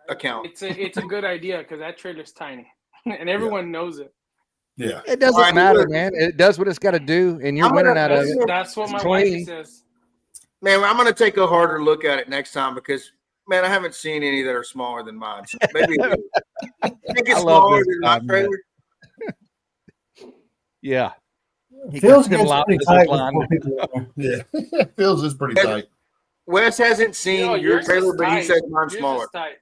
C: account.
E: It's a good idea because that trailer's tiny and everyone knows it.
A: Yeah,
B: it doesn't matter, man. It does what it's got to do, and you're winning out of it.
E: That's what my wife says.
C: Man, I'm gonna take a harder look at it next time because, man, I haven't seen any that are smaller than mine. So maybe I think it's smaller than my trailer.
B: Yeah. He
I: Feels
B: got them
I: gets pretty
B: lobsters
I: tight with
B: lined.
I: 4 people in there.
A: Yeah, feels is pretty tight.
C: Wes hasn't seen
E: No,
C: your
E: yours
C: trailer,
E: is
C: but he
E: tight.
C: said mine's
E: Yours
C: smaller.
E: is tight.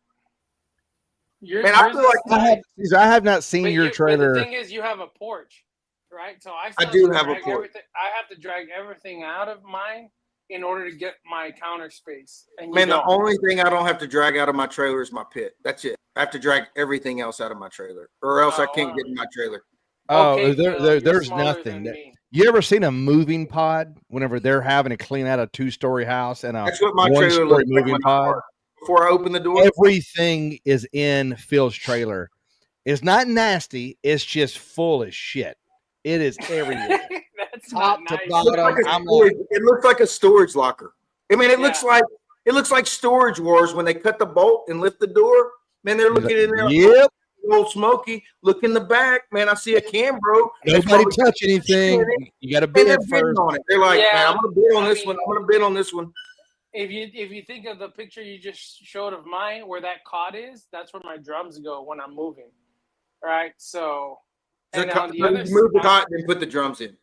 E: Yours,
C: Man, I
E: yours
C: feel
E: is
C: like
E: tight.
B: I have not seen
E: But
B: your
E: But
B: trailer.
E: the thing is, you have a porch, right? So I still
C: do
E: to
C: have a
E: drag
C: porch.
E: everything. I have to drag everything out of mine in order to get my counter space. And you
C: Man, the
E: don't.
C: only thing I don't have to drag out of my trailer is my pit. That's it. I have to drag everything else out of my trailer, or else I can't get in my trailer.
B: Oh,
E: Okay, Phil, you're
B: there's
E: smaller
B: nothing.
E: than me.
B: You ever seen a moving pod whenever they're having to clean out a 2-story house and a
C: That's what my trailer
B: 1-story
C: looks like
B: moving
C: when I
B: pod?
C: park. Before I open the door,
B: Everything is in Phil's trailer. It's not nasty. It's just full of shit. It is everywhere.
E: That's
B: Top
E: not
B: to
E: nice.
B: bottom.
C: it looks like a storage locker. I mean, it
E: Yeah.
C: looks like Storage Wars when they cut the bolt and lift the door. Man, they're looking in there.
B: Yep.
C: Old Smoky, look in the back. Man, I see a Cambro.
B: Nobody touch anything. You got to
C: And
B: bid
C: they're bidding
B: first.
C: on it. They're like,
E: Yeah,
C: man, I'm gonna bid on
E: I
C: this
E: mean-
C: one. I'm gonna bid on this one.
E: If you think of the picture you just showed of mine, where that cot is, that's where my drums go when I'm moving. Right. So, and on the other
C: Move the
E: side,
C: cot and put the drums in.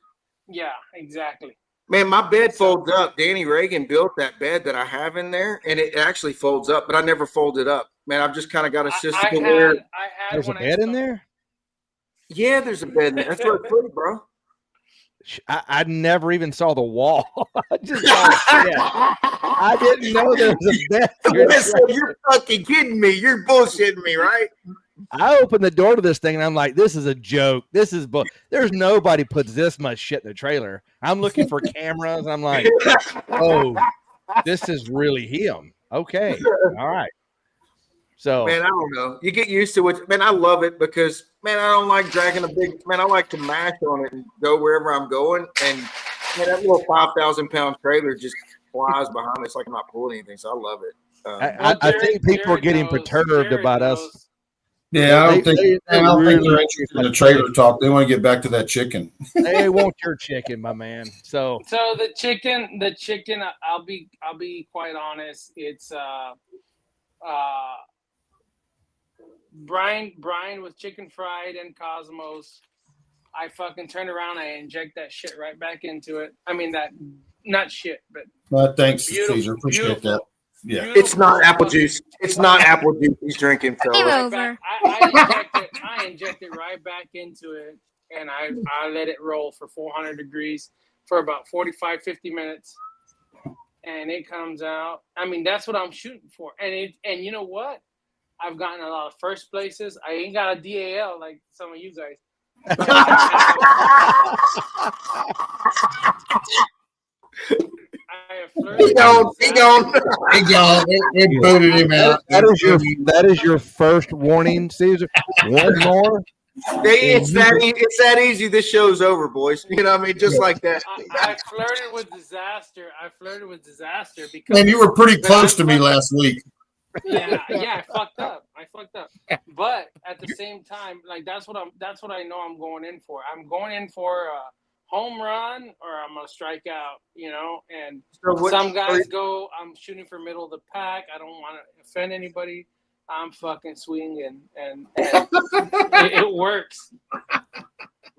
E: yeah, exactly.
C: Man, my bed folds up. Danny Reagan built that bed that I have in there, and it actually folds up, but I never fold it up. Man, I've just kind of got a system where
E: I had
B: There's a
E: when I
B: bed in there?
C: yeah, there's a bed in there. That's what I put, bro.
B: I never even saw the wall. I just saw the shit. I didn't know there was a bed.
C: You're fucking kidding me. You're bullshitting me, right?
B: I opened the door to this thing and I'm like, this is a joke. This is there's nobody puts this much shit in the trailer. I'm looking for cameras. And I'm like, oh, this is really him. Okay. All right. So
C: Man, I don't know. You get used to it. Man, I love it because man, I don't like dragging a big man. I like to mash on it and go wherever I'm going. And man, that little 5,000-pound trailer just flies behind me. It's like I'm not pulling anything. So I love it.
B: I think people are getting perturbed about us.
A: Yeah, I don't think they're
B: really
A: interested in the trailer talk. They want to get back to that chicken.
B: They want your chicken, my man. So
E: the chicken, I'll be quite honest. It's Brian with chicken fried and Cosmos. I fucking turn around, I inject that shit right back into it. I mean that, not shit, but
A: Thanks, Caesar. Appreciate that. Yeah,
C: it's not apple juice. It's not apple juice he's drinking, fellas.
E: I inject it right back into it, and I let it roll for 400 degrees for about 45, 50 minutes, and it comes out. I mean, that's what I'm shooting for. And you know what? I've gotten a lot of first places. I ain't got a DAL like some of you guys.
C: He gone.
A: They booted him out.
B: That is your first warning, Caesar. One more.
C: It's that easy. This show's over, boys. You know what I mean? Just like that.
E: I flirted with disaster because
A: Man, you were pretty close to me last week.
E: Yeah, I fucked up. But at the same time, like that's what I know I'm going in for. I'm going in for a home run or I'm gonna strike out, you know. And some guys go, I'm shooting for middle of the pack. I don't want to offend anybody. I'm fucking swinging, and it works.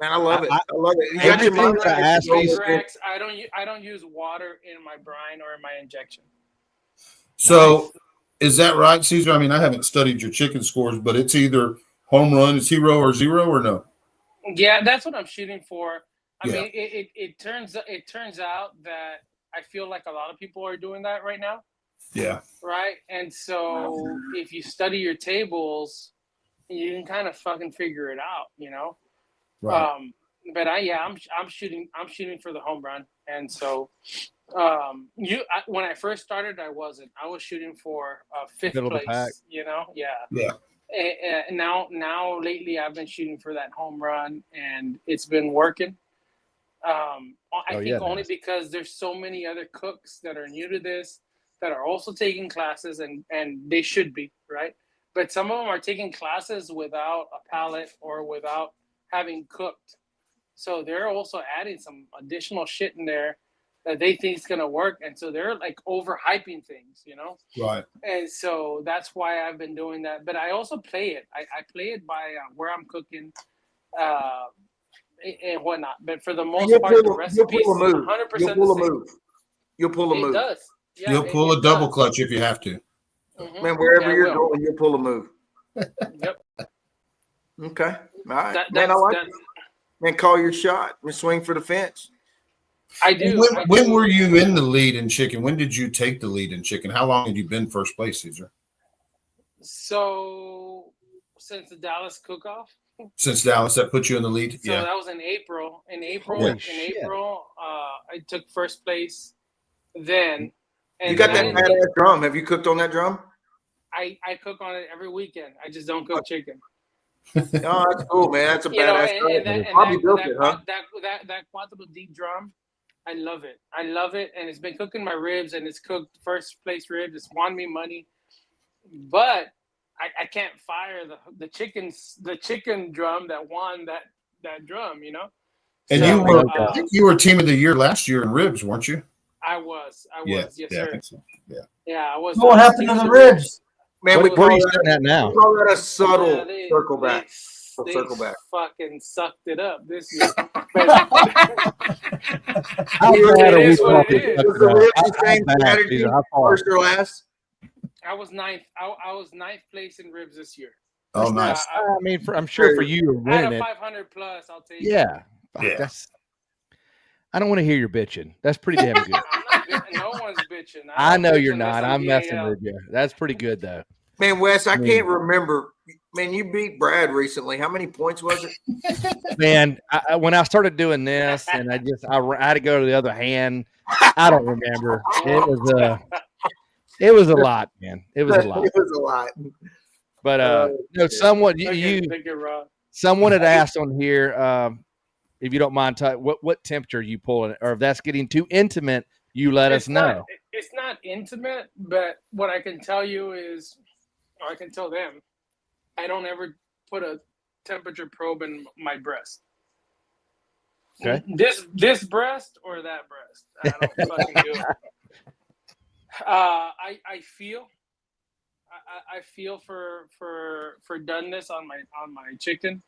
C: Man, I love it. I love it. You got your
E: I don't use water in my brine or in my injection.
A: So, is that right, Caesar? I mean, I haven't studied your chicken scores, but it's either home run, it's hero or zero, or no?
E: Yeah, that's what I'm shooting for. I mean, it turns out that I feel like a lot of people are doing that right now.
A: Yeah.
E: Right. And so if you study your tables, you can kind of fucking figure it out, you know.
A: Right.
E: But I'm shooting for the home run, and so when I first started, I was shooting for fifth place, you know. Yeah. And now lately I've been shooting for that home run, and it's been working. I think only because there's so many other cooks that are new to this that are also taking classes, and they should be, right? But some of them are taking classes without a palette or without having cooked. So they're also adding some additional shit in there that they think is going to work. And so they're like overhyping things, you know?
A: Right.
E: And so that's why I've been doing that. But I also play it. I play it by where I'm cooking. and whatnot. But for the most
C: You'll
E: part, the
C: pull
E: recipes
C: a move.
E: 100%
C: You'll pull a
E: the same.
C: move. You'll pull a
E: It
C: move.
E: does. Yeah,
A: You'll pull a double
E: does.
A: clutch if you have to.
E: Mhm.
C: Man, wherever
E: Yeah, I
C: you're
E: will.
C: going, you'll pull a move.
E: Yep.
C: Okay. All right.
E: That-
C: Man, I
E: that's-
C: like
E: that's-
C: it. Man, call your shot and swing for the fence.
E: I do.
A: When were you in the lead in chicken? When did you take the lead in chicken? How long had you been first place, Caesar?
E: So since the Dallas cook-off.
A: Since Dallas, that put you in the lead?
E: So
A: Yeah.
E: that was in April.
A: Holy
E: In April, I took first place then. And
C: You got
E: then
C: that badass drum. Have you cooked on that drum?
E: I cook on it every weekend. I just don't cook chicken.
C: Oh, that's cool, man. That's a badass drum. Bobby built it, huh?
E: That quadruple deep drum, I love it. I love it, and it's been cooking my ribs, and it's cooked first place ribs. It's won me money, but I can't fire the chicken drum that won that drum. You know.
A: And
E: So,
A: I think you were team of the year last year in ribs, weren't you?
E: I was. Yes,
A: I
E: sir.
A: think so. Yeah.
E: Yeah, I was.
I: What happened to the ribs?
C: Man,
B: where are you sitting at now?
C: We call that a subtle
E: Yeah,
C: circle back.
E: They
C: Circle back.
E: fucking sucked it up this year.
B: How bad are we talking?
C: Was the ribs the same
B: How bad,
C: strategy,
B: Caesar? How far?
C: first or last?
E: I was ninth. I was ninth place in ribs this year.
A: Oh, nice.
B: I mean, I'm sure for you, you're
E: Out
B: winning
E: of
B: it.
E: 500 plus, I'll take it.
B: Yeah.
A: Yeah.
B: That's. I don't want to hear your bitching. That's pretty damn good.
E: No one's bitching.
B: I know
E: don't
B: you're
E: bitch
B: not.
E: unless
B: I'm messing
E: BAL.
B: with you. That's pretty good though.
C: Man, Wes, I can't remember. Man, you beat Brad recently. How many points was it?
B: Man, when I started doing this, and I had to go to the other hand. I don't remember. It was a lot, man. It was a lot.
C: It was a lot.
B: But someone someone had asked on here, if you don't mind, what temperature you pulling, or if that's getting too intimate, you let us know.
E: It's not intimate, but what I can tell you is, or I can tell them, I don't ever put a temperature probe in my breast.
B: Okay.
E: This breast or that breast. I don't fucking do it. I feel for doneness on my chicken.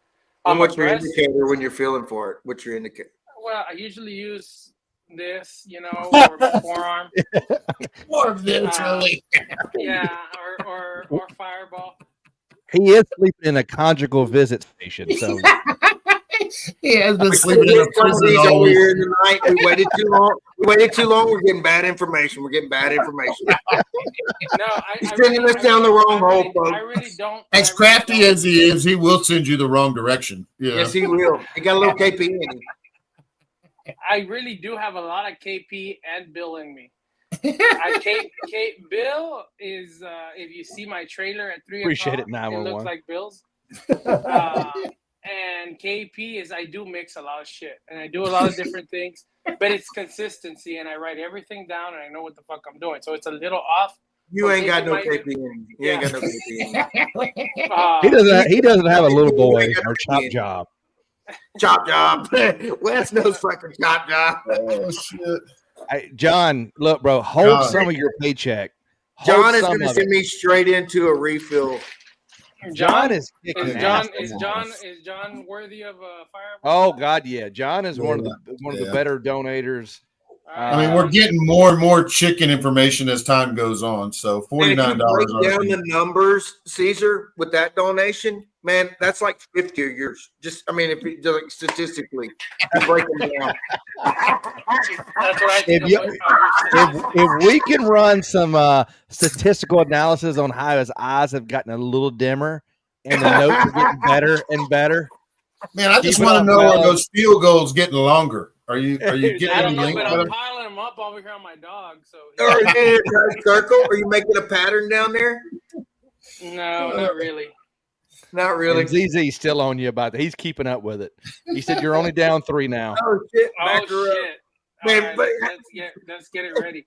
C: And what's your indicator when you're feeling for it? What's your indicator?
E: Well, I usually use this, or my forearm.
A: More of this, really.
E: Yeah, or Fireball.
B: He is sleeping in a conjugal visit station, so
A: he has been sleeping in a prison all
C: here in the night. We waited too long. We're getting bad information.
E: No,
C: He's sending us down the wrong hole, folks.
E: I really don't.
A: As crafty as he is, he will send you the wrong direction. Yeah.
C: Yes, he will. He got a little KP in him.
E: I really do have a lot of KP and Bill in me. Bill is if you see my trailer at 3
B: Appreciate
E: o'clock,
B: it, 911.
E: it looks like Bill's. And KP is I do mix a lot of shit and I do a lot of different things, but it's consistency and I write everything down and I know what the fuck I'm doing. So it's a little off.
C: You ain't got no KP in him. You ain't got no KP in him.
B: He doesn't have a little boy or chop job.
C: Chop job. Wes knows fucking chop job.
A: Oh shit.
B: Hey, John, look, bro, hold some of your paycheck.
C: John is going to send me straight into a refill.
B: John is
E: John worthy of a Fireball?
B: Oh God, yeah. John is one of the better donators.
A: I mean, we're getting more and more chicken information as time goes on. So $49.
C: Break down the numbers, Caesar, with that donation, man, that's like 50 of yours. Just, I mean, if you like statistically, you break them down.
E: That's what I think.
B: If we can run some statistical analysis on how his eyes have gotten a little dimmer and the notes are getting better and better.
A: Man, I just want to know, are those field goals getting longer? Are you getting
E: I don't
A: any
E: know,
A: link?
E: but I'm piling them up over here on my dog. So
C: circle? Are you making a pattern down there?
E: No, not really.
C: Not really.
B: And ZZ's still on you about that. He's keeping up with it. He said you're only down 3 now.
C: Oh shit!
E: Oh shit!
C: Man,
E: right, let's get it ready.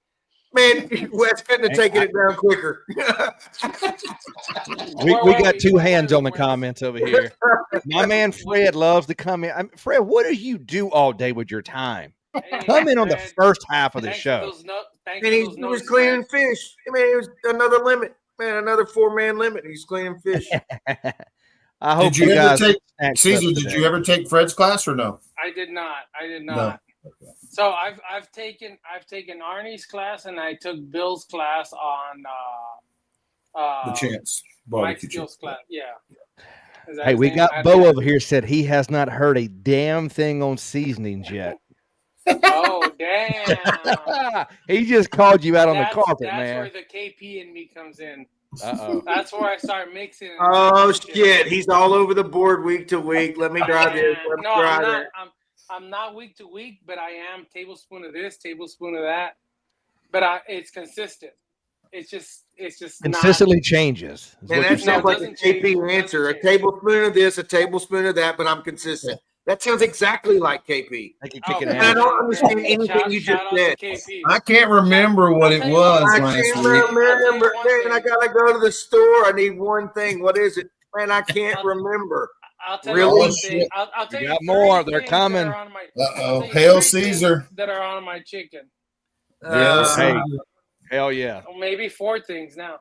C: Man, Wes couldn't have taken it down quicker.
B: we got 2 hands on the comments over here. My man Fred loves to come in. Fred, what do you do all day with your time? Come in on the first half of the show.
C: And he was cleaning fish. I mean, it was another limit. Man, another 4-man limit. He's cleaning fish.
B: I hope
A: did you
B: guys
A: ever take Caesar? Did you ever take Fred's class or no?
E: I did not.
A: No. Okay.
E: So I've taken Arnie's class and I took Bill's class on
A: The chance.
E: Mike Steele's class. Yeah. Is that
B: Hey,
E: his
B: we
E: name?
B: got Bo over here said he has not heard a damn thing on seasonings yet.
E: Oh damn!
B: He just called you out on the carpet,
E: That's
B: man.
E: where the KP in me comes in.
B: Uh-oh.
E: That's where I start mixing. And
C: Oh shit! He's all over the board week to week. Let me drive this. Let me
E: No,
C: drive
E: I'm not.
C: that.
E: I'm not week to week, but I am tablespoon of this, tablespoon of that. But it's consistent. It's just
B: Consistently changes.
C: Man, that sounds like a KP answer. A tablespoon of this, a tablespoon of that, but I'm consistent. That sounds exactly like KP. And I don't understand anything you just said.
A: I can't remember what it was
C: I
A: last
C: can't
A: week.
C: remember. Man, I gotta go to the store. I need one thing. What is it? Man, I can't remember.
E: I'll tell
C: Really?
E: you one thing. I'll tell you
B: got more. They're
E: things
B: coming.
E: that are on my-
A: Uh-oh.
E: I'll tell you
A: Hail
E: 3 things
A: Caesar.
E: that are on my chicken.
B: Hey, hell yeah.
E: Or maybe 4 things now.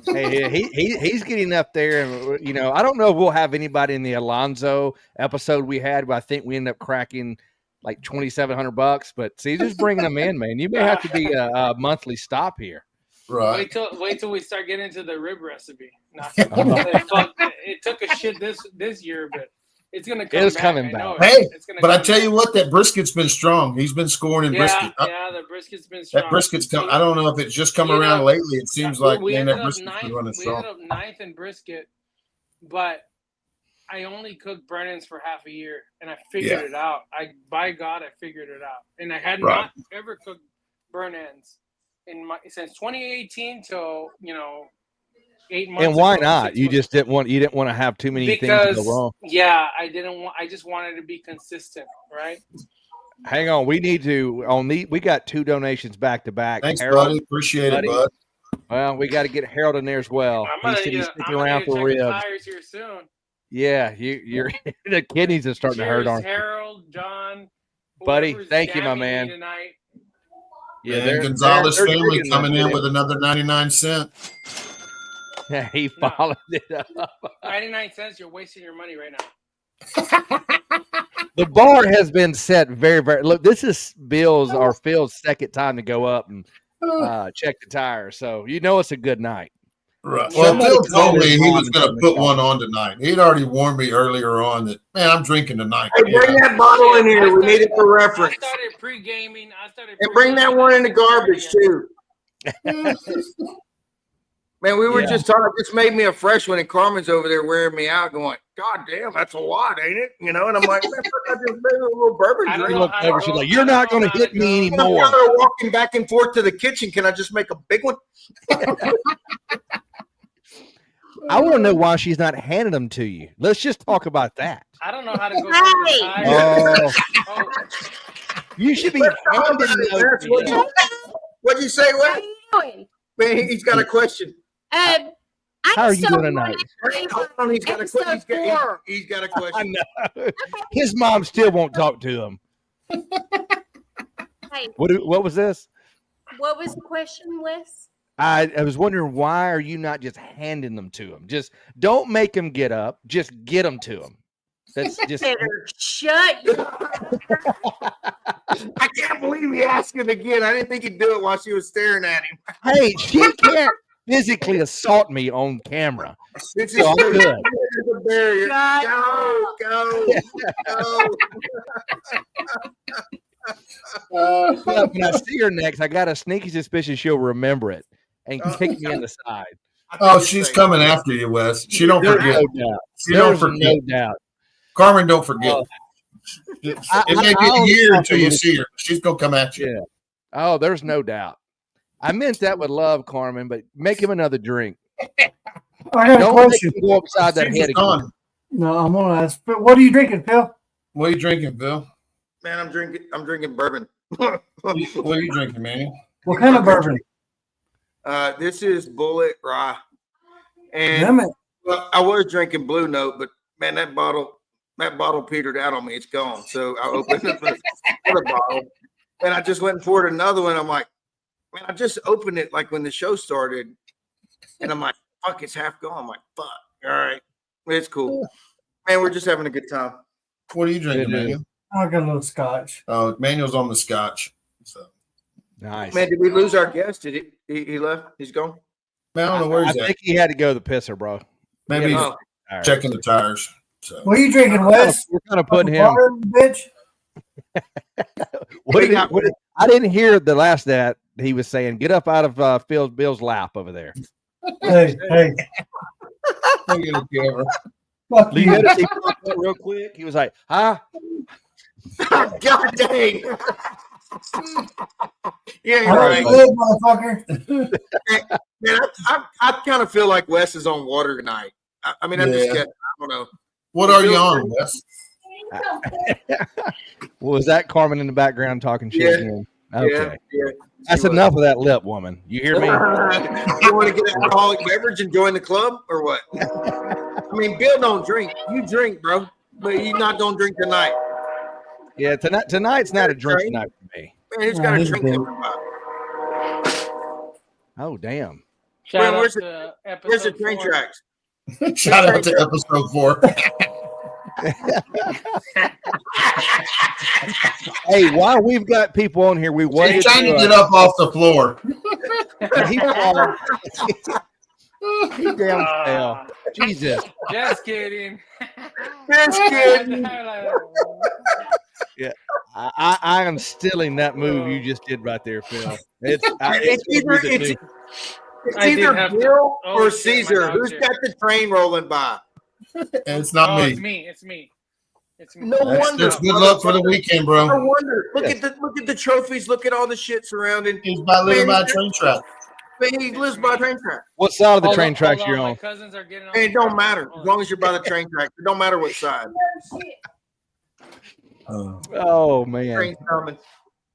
B: Hey, he's getting up there, and I don't know if we'll have anybody in the Alonzo episode we had, but I think we ended up cracking like $2,700. But see, just bringing them in, man. You may have to be a monthly stop here.
A: Right.
E: Wait till we start getting into the rib recipe. No, it took a shit this year, but it's gonna come.
B: It's
E: back.
B: coming
E: I
B: back.
E: know
A: Hey,
E: it's gonna
A: but I
E: come
A: tell
E: back.
A: you what, that brisket's been strong. He's been scoring in brisket.
E: Yeah, the brisket's been strong.
A: That brisket's come. I don't know if it's just come
E: You
A: around
E: know,
A: lately. It seems like
E: we
A: man,
E: ended
A: that
E: up
A: brisket's been running strong.
E: We ended up 9th in brisket, but I only cooked burn-ins for half a year, and I figured it out. By God, I figured it out, and I had not ever cooked burn-ins since 2018 till 8 months.
B: And why
E: ago,
B: not? You just didn't want to have too many things to go wrong.
E: Yeah, I didn't want. I just wanted to be consistent, right?
B: Hang on, we need to we got 2 donations back to back.
A: Thanks,
B: Harold,
A: buddy. Appreciate it, bud.
B: Well, we got to get Harold in there as well.
E: I'm
B: He's
E: gonna
B: sticking around for
E: check
B: ribs.
E: the tires here soon.
B: Yeah, you're the kidneys are starting to hurt, aren't
E: Harold, John,
B: buddy? Thank you, my man.
E: Tonight.
B: Yeah,
A: and Gonzalez family coming in with another 99 cent.
B: Yeah, he followed it up.
E: 99 cents. You're wasting your money right now.
B: The bar has been set very, very. Look, this is Phil's second time to go up and check the tires, so it's a good night.
A: Right. Well, Phil told me he was going to put one on tonight. He'd already warned me earlier on that, man, I'm drinking tonight.
C: Hey, bring that bottle in here. We need it for reference.
E: I started pre-gaming.
C: And bring that one in the garbage too. Man, we were just talking. This made me a fresh one, and Carmen's over there wearing me out, going, "God damn, that's a lot, ain't it?" And I'm like, "Man, I just made a little bourbon drink."
B: She's like, "You're not going to hit me anymore."
C: I'm walking back and forth to the kitchen. Can I just make a big one?
B: I want to know why she's not handing them to you. Let's just talk about that.
E: I don't know how to go.
B: You should be handing those.
C: What'd you say? What? Man, he's got a question.
B: How are you doing tonight?
C: He's got a question. He's got a question.
B: I know. His mom still won't talk to him.
K: Hey,
B: What was this?
K: what was the question, Wes?
B: I was wondering, why are you not just handing them to him? Just don't make him get up. Just get them to him. That's just
K: better shut your.
C: I can't believe he asked it again. I didn't think he'd do it while she was staring at him.
B: Hey, she can't physically assault me on camera.
C: This
B: So I'm good.
C: a barrier. Go.
B: But when I see her next, I got a sneaky suspicion she'll remember it and kick me in the side.
A: Oh, she's coming after you, Wes. She don't forget.
B: No doubt.
A: She don't forget.
B: No doubt.
A: Carmen, don't forget. It may be a year until you
B: I'll-
A: see her. She's gonna come at you.
B: Yeah. Oh, there's no doubt. I meant that with love, Carmen, but make him another drink.
I: I got a
B: Don't make
I: question.
B: him go upside that
A: She's
B: head again.
A: gone.
I: No, I'm gonna ask. But what are you drinking, Phil?
A: What are you drinking, Phil?
C: Man, I'm drinking bourbon.
A: What are you drinking, Manny?
I: What kind of bourbon?
C: This is Bullet Rye.
I: Damn
C: And
I: it.
C: well, I was drinking Blue Note, but man, that bottle petered out on me. It's gone. So I opened up another bottle, and I just went and poured another one. I'm like, man, I just opened it like when the show started, and I'm like, fuck, it's half gone. I'm like, fuck. All right, it's cool, man. We're just having a good time.
A: What are you drinking, Manny?
I: I got a little scotch.
A: Oh, Manuel's on the scotch. So
B: Nice.
C: Man, did we lose our guest? Did he left? He's gone.
A: man, I don't know where
B: I
A: he's at.
B: think he had to go to the pisser, bro.
A: Maybe he's
C: Oh.
A: checking the tires. So.
I: What are you drinking, Wes?
B: We're kind of putting him.
I: Water, bitch.
B: I didn't hear the last that he was saying. Get up out of Bill's lap over there.
I: Hey.
A: Look at the camera.
I: Fuck
B: You
I: you.
B: notice he popped up real quick. He was like, "Huh?"
C: God dang. Yeah, you're
I: How
C: right.
I: you live, motherfucker?
C: Man, I kind of feel like Wes is on water tonight. I mean, I'm just getting, I don't know.
A: What are you on, Wes?
B: Was that Carmen in the background talking shit
C: Yeah.
B: again? Okay.
C: Yeah.
B: That's enough of that lip, woman. You hear me?
C: You want to get an alcoholic beverage and join the club or what? I mean, Bill don't drink. You drink, bro, but you're not going to drink tonight.
B: Yeah, tonight's not a drink night for me.
C: Man, he's got a drink coming by.
B: Oh, damn.
E: Shout
C: Where's
E: out to
C: Where's the
E: episode
C: train
E: 4.
C: tracks?
A: Shout out to episode 4.
B: Hey, while we've got people on here, we
A: He's
B: waited
A: trying to get up off the floor.
B: He damn fell. Jesus.
E: Just kidding.
C: Just kidding.
B: Yeah, I am stealing that move you just did right there, Phil. It's
C: either Bill or Caesar. Who's got the train rolling by?
A: It's not me.
E: It's me.
C: No wonder.
A: That's good luck for the weekend, bro.
C: No wonder. Look at the trophies. Look at all the shit surrounding.
A: He's living by a train track.
C: Man, he lives by a train track.
B: What side of the train tracks you're on?
E: My cousins are getting on.
C: It don't matter as long as you're by the train track. It don't matter what side.
B: Oh man,
C: Train's coming.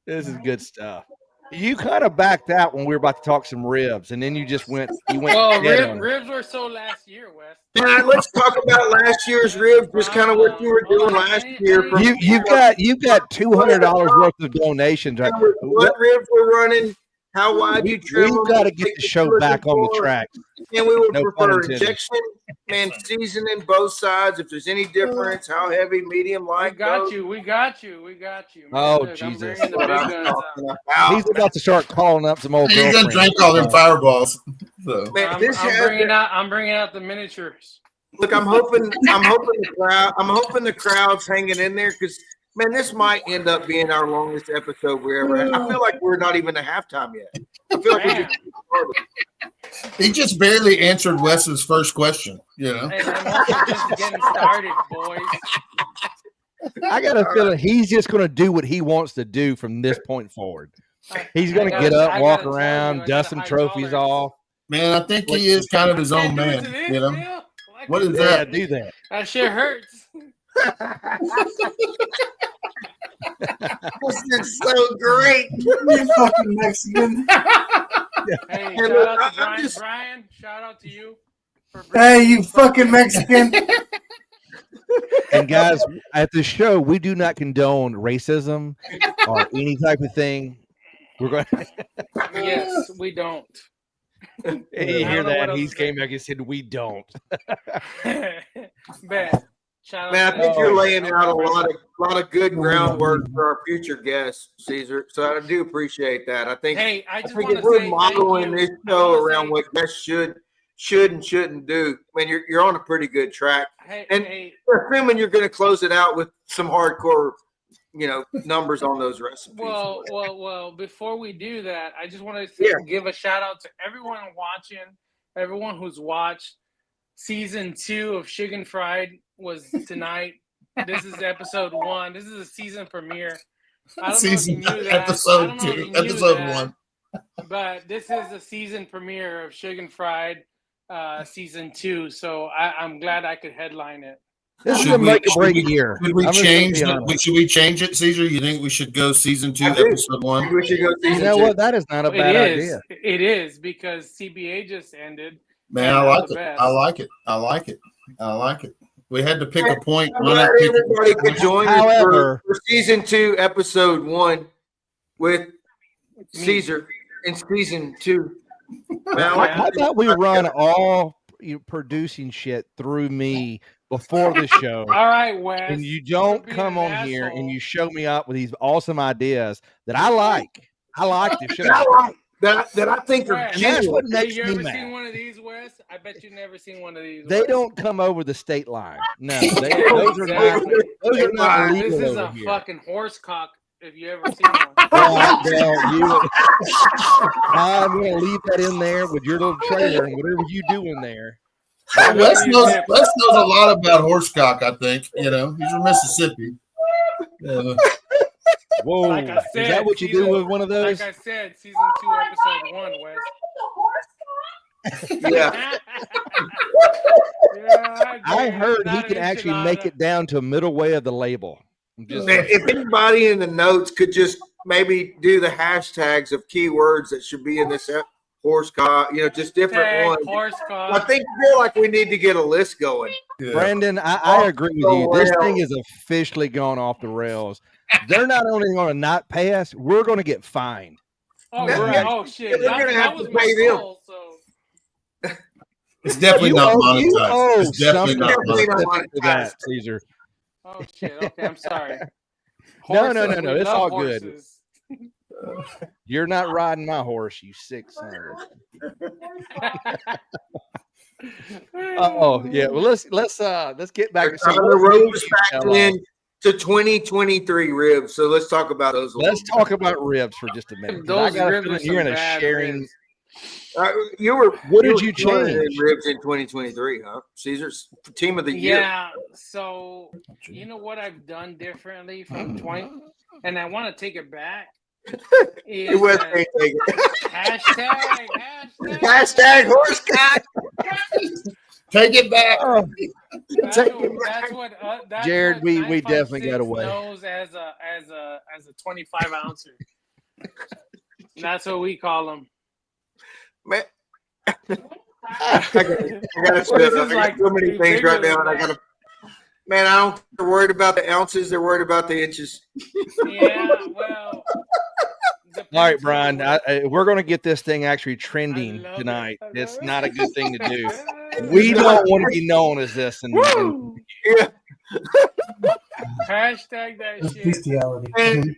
B: This is good stuff. You kind of backed out when we were about to talk some ribs, and then you just went.
E: Well,
B: dead on it.
E: ribs were so last year, Wes.
C: Yeah, let's talk about last year's ribs. Just kind of what you were doing last year.
B: You've got $200 worth of donations. Right?
C: What ribs were running? How wide you trim them?
B: We've got to get the show back on the track.
C: And we would
B: No pun
C: prefer
B: intended.
C: injection and seasoning both sides. If there's any difference, how heavy, medium, light.
E: We got you.
B: Oh,
E: Look,
B: Jesus.
E: I'm bringing the big guns out.
B: He's about to start calling up some old
A: He's gonna
B: girlfriends.
A: drink all them fireballs. So.
C: Man,
E: I'm bringing out the miniatures.
C: Look, I'm hoping the crowd's hanging in there because man, this might end up being our longest episode we ever had. I feel like we're not even at halftime yet. I feel like we're just started.
A: He just barely answered Wes's first question. You know,
E: Hey, I'm also just getting started, boys.
B: I got a feeling he's just going to do what he wants to do from this point forward. He's going to get up, walk around, dust some trophies off.
A: man, I think he is kind of his own man. You know, what is
B: Yeah,
A: that?
B: do that.
E: That shit hurts.
C: This is so great.
I: You fucking Mexican.
E: Hey,
C: Hey,
E: shout
C: look,
E: out to
C: I'm
E: Brian.
C: just-
E: Brian, shout out to you.
I: Hey, you fucking Mexican.
B: And guys, at the show, we do not condone racism or any type of thing. We're going.
E: Yes, we don't.
B: You
E: I
B: hear
E: don't know what
B: that?
E: else
B: He's
E: to
B: came back and said, "We don't."
E: Bet. Shout
C: Man,
E: out
C: I
E: to
C: think
E: you.
C: you're laying out a lot of good groundwork for our future guests, Caesar. So I do appreciate that. I think
E: Hey, I just
C: think
E: want
C: if
E: to
C: we're
E: say
C: modeling
E: thank you.
C: this show
E: I wanna
C: around
E: say-
C: what guests should and shouldn't do, man, you're on a pretty good track.
E: Hey,
C: And
E: hey,
C: assuming you're going to close it out with some hardcore, numbers on those recipes.
E: well. Before we do that, I just want to give a shout out to everyone watching, everyone who's watched. Season 2 of Shiggin Fried was tonight. This is episode 1. This is a season premiere. I don't know if you knew that.
A: Episode 2, episode 1.
E: But this is the season premiere of Shiggin Fried season 2. So I'm glad I could headline it.
B: This is a make or break year.
A: Should we
B: I'm just
A: change
B: gonna be
A: it?
B: honest.
A: Should we change it, Caesar? You think we should go season 2,
C: I do.
A: episode 1?
C: We should go
B: You
C: season
B: know
C: 2.
B: what? That is not a bad idea.
E: It is because CBA just ended.
A: Man, I like it. I like it. I like it. I like it. We had to pick a point.
C: I'm glad everybody could join us
B: However-
C: for season 2, episode 1 with Caesar in season 2.
B: How about we run all producing shit through me before the show.
E: All right, Wes.
B: And you don't come on here and you show me up with these awesome ideas that I like. I like the show.
C: That I think are
E: Wes,
B: That's what
E: have
B: makes
E: you
B: me
E: ever
B: mad.
E: seen one of these, Wes? I bet you've never seen one of these.
B: They
E: Wes.
B: don't come over the state line. No, those are not. Those are not legal
E: This is
B: over
E: a
B: here.
E: fucking horse cock. If you ever seen one.
B: Well, I'm going to leave that in there with your little trailer and whatever you do in there.
A: Wes knows a lot about horsecock, I think. You know, he's from Mississippi.
B: Whoa.
E: Like I said,
B: is that what you do with one of those?
E: Like I said, season 2, episode 1, Wes.
C: Yeah.
B: I heard he can actually make it down to a middle way of the label.
C: If anybody in the notes could just maybe do the hashtags of keywords that should be in this horse cock, just different ones.
E: Horse cock.
C: I feel like we need to get a list going.
A: Yeah.
B: Brandon, I agree with you. This thing is officially gone off the rails. They're not only going to not pay us, we're going to get fined.
E: Oh,
C: Right.
E: oh shit.
C: They're gonna have to pay them.
A: It's definitely not monetized. It's definitely not
B: monetized. Caesar.
E: Oh shit. Okay, I'm sorry.
B: No. It's all good. You're not riding my horse, you sick son of a. Oh yeah. Well, let's get back to some
C: the road back in to 2023 ribs. So let's talk about those.
B: Let's talk about ribs for just a minute.
E: Those ribs are
B: you're in a sharing.
E: Ribs.
C: What
B: did you change
C: in ribs in 2023? Huh? Caesar's team of the year.
E: Yeah. So you know what I've done differently from 20, and I want to take it back. Is,
C: hashtag horse cock.
A: Take it back.
E: That's
B: Jared,
E: what
B: we definitely got away.
E: Knows as a 25 ouncer. That's what we call them.
C: Man, I got so many things right now, and I gotta. Man, I don't. They're worried about the ounces. They're worried about the inches.
E: Yeah, well.
B: All right, Brian. We're going to get this thing actually trending tonight. It's not a good thing to do. We don't want to be known as this.
C: Yeah.
E: Hashtag that shit.
I: Bestiality.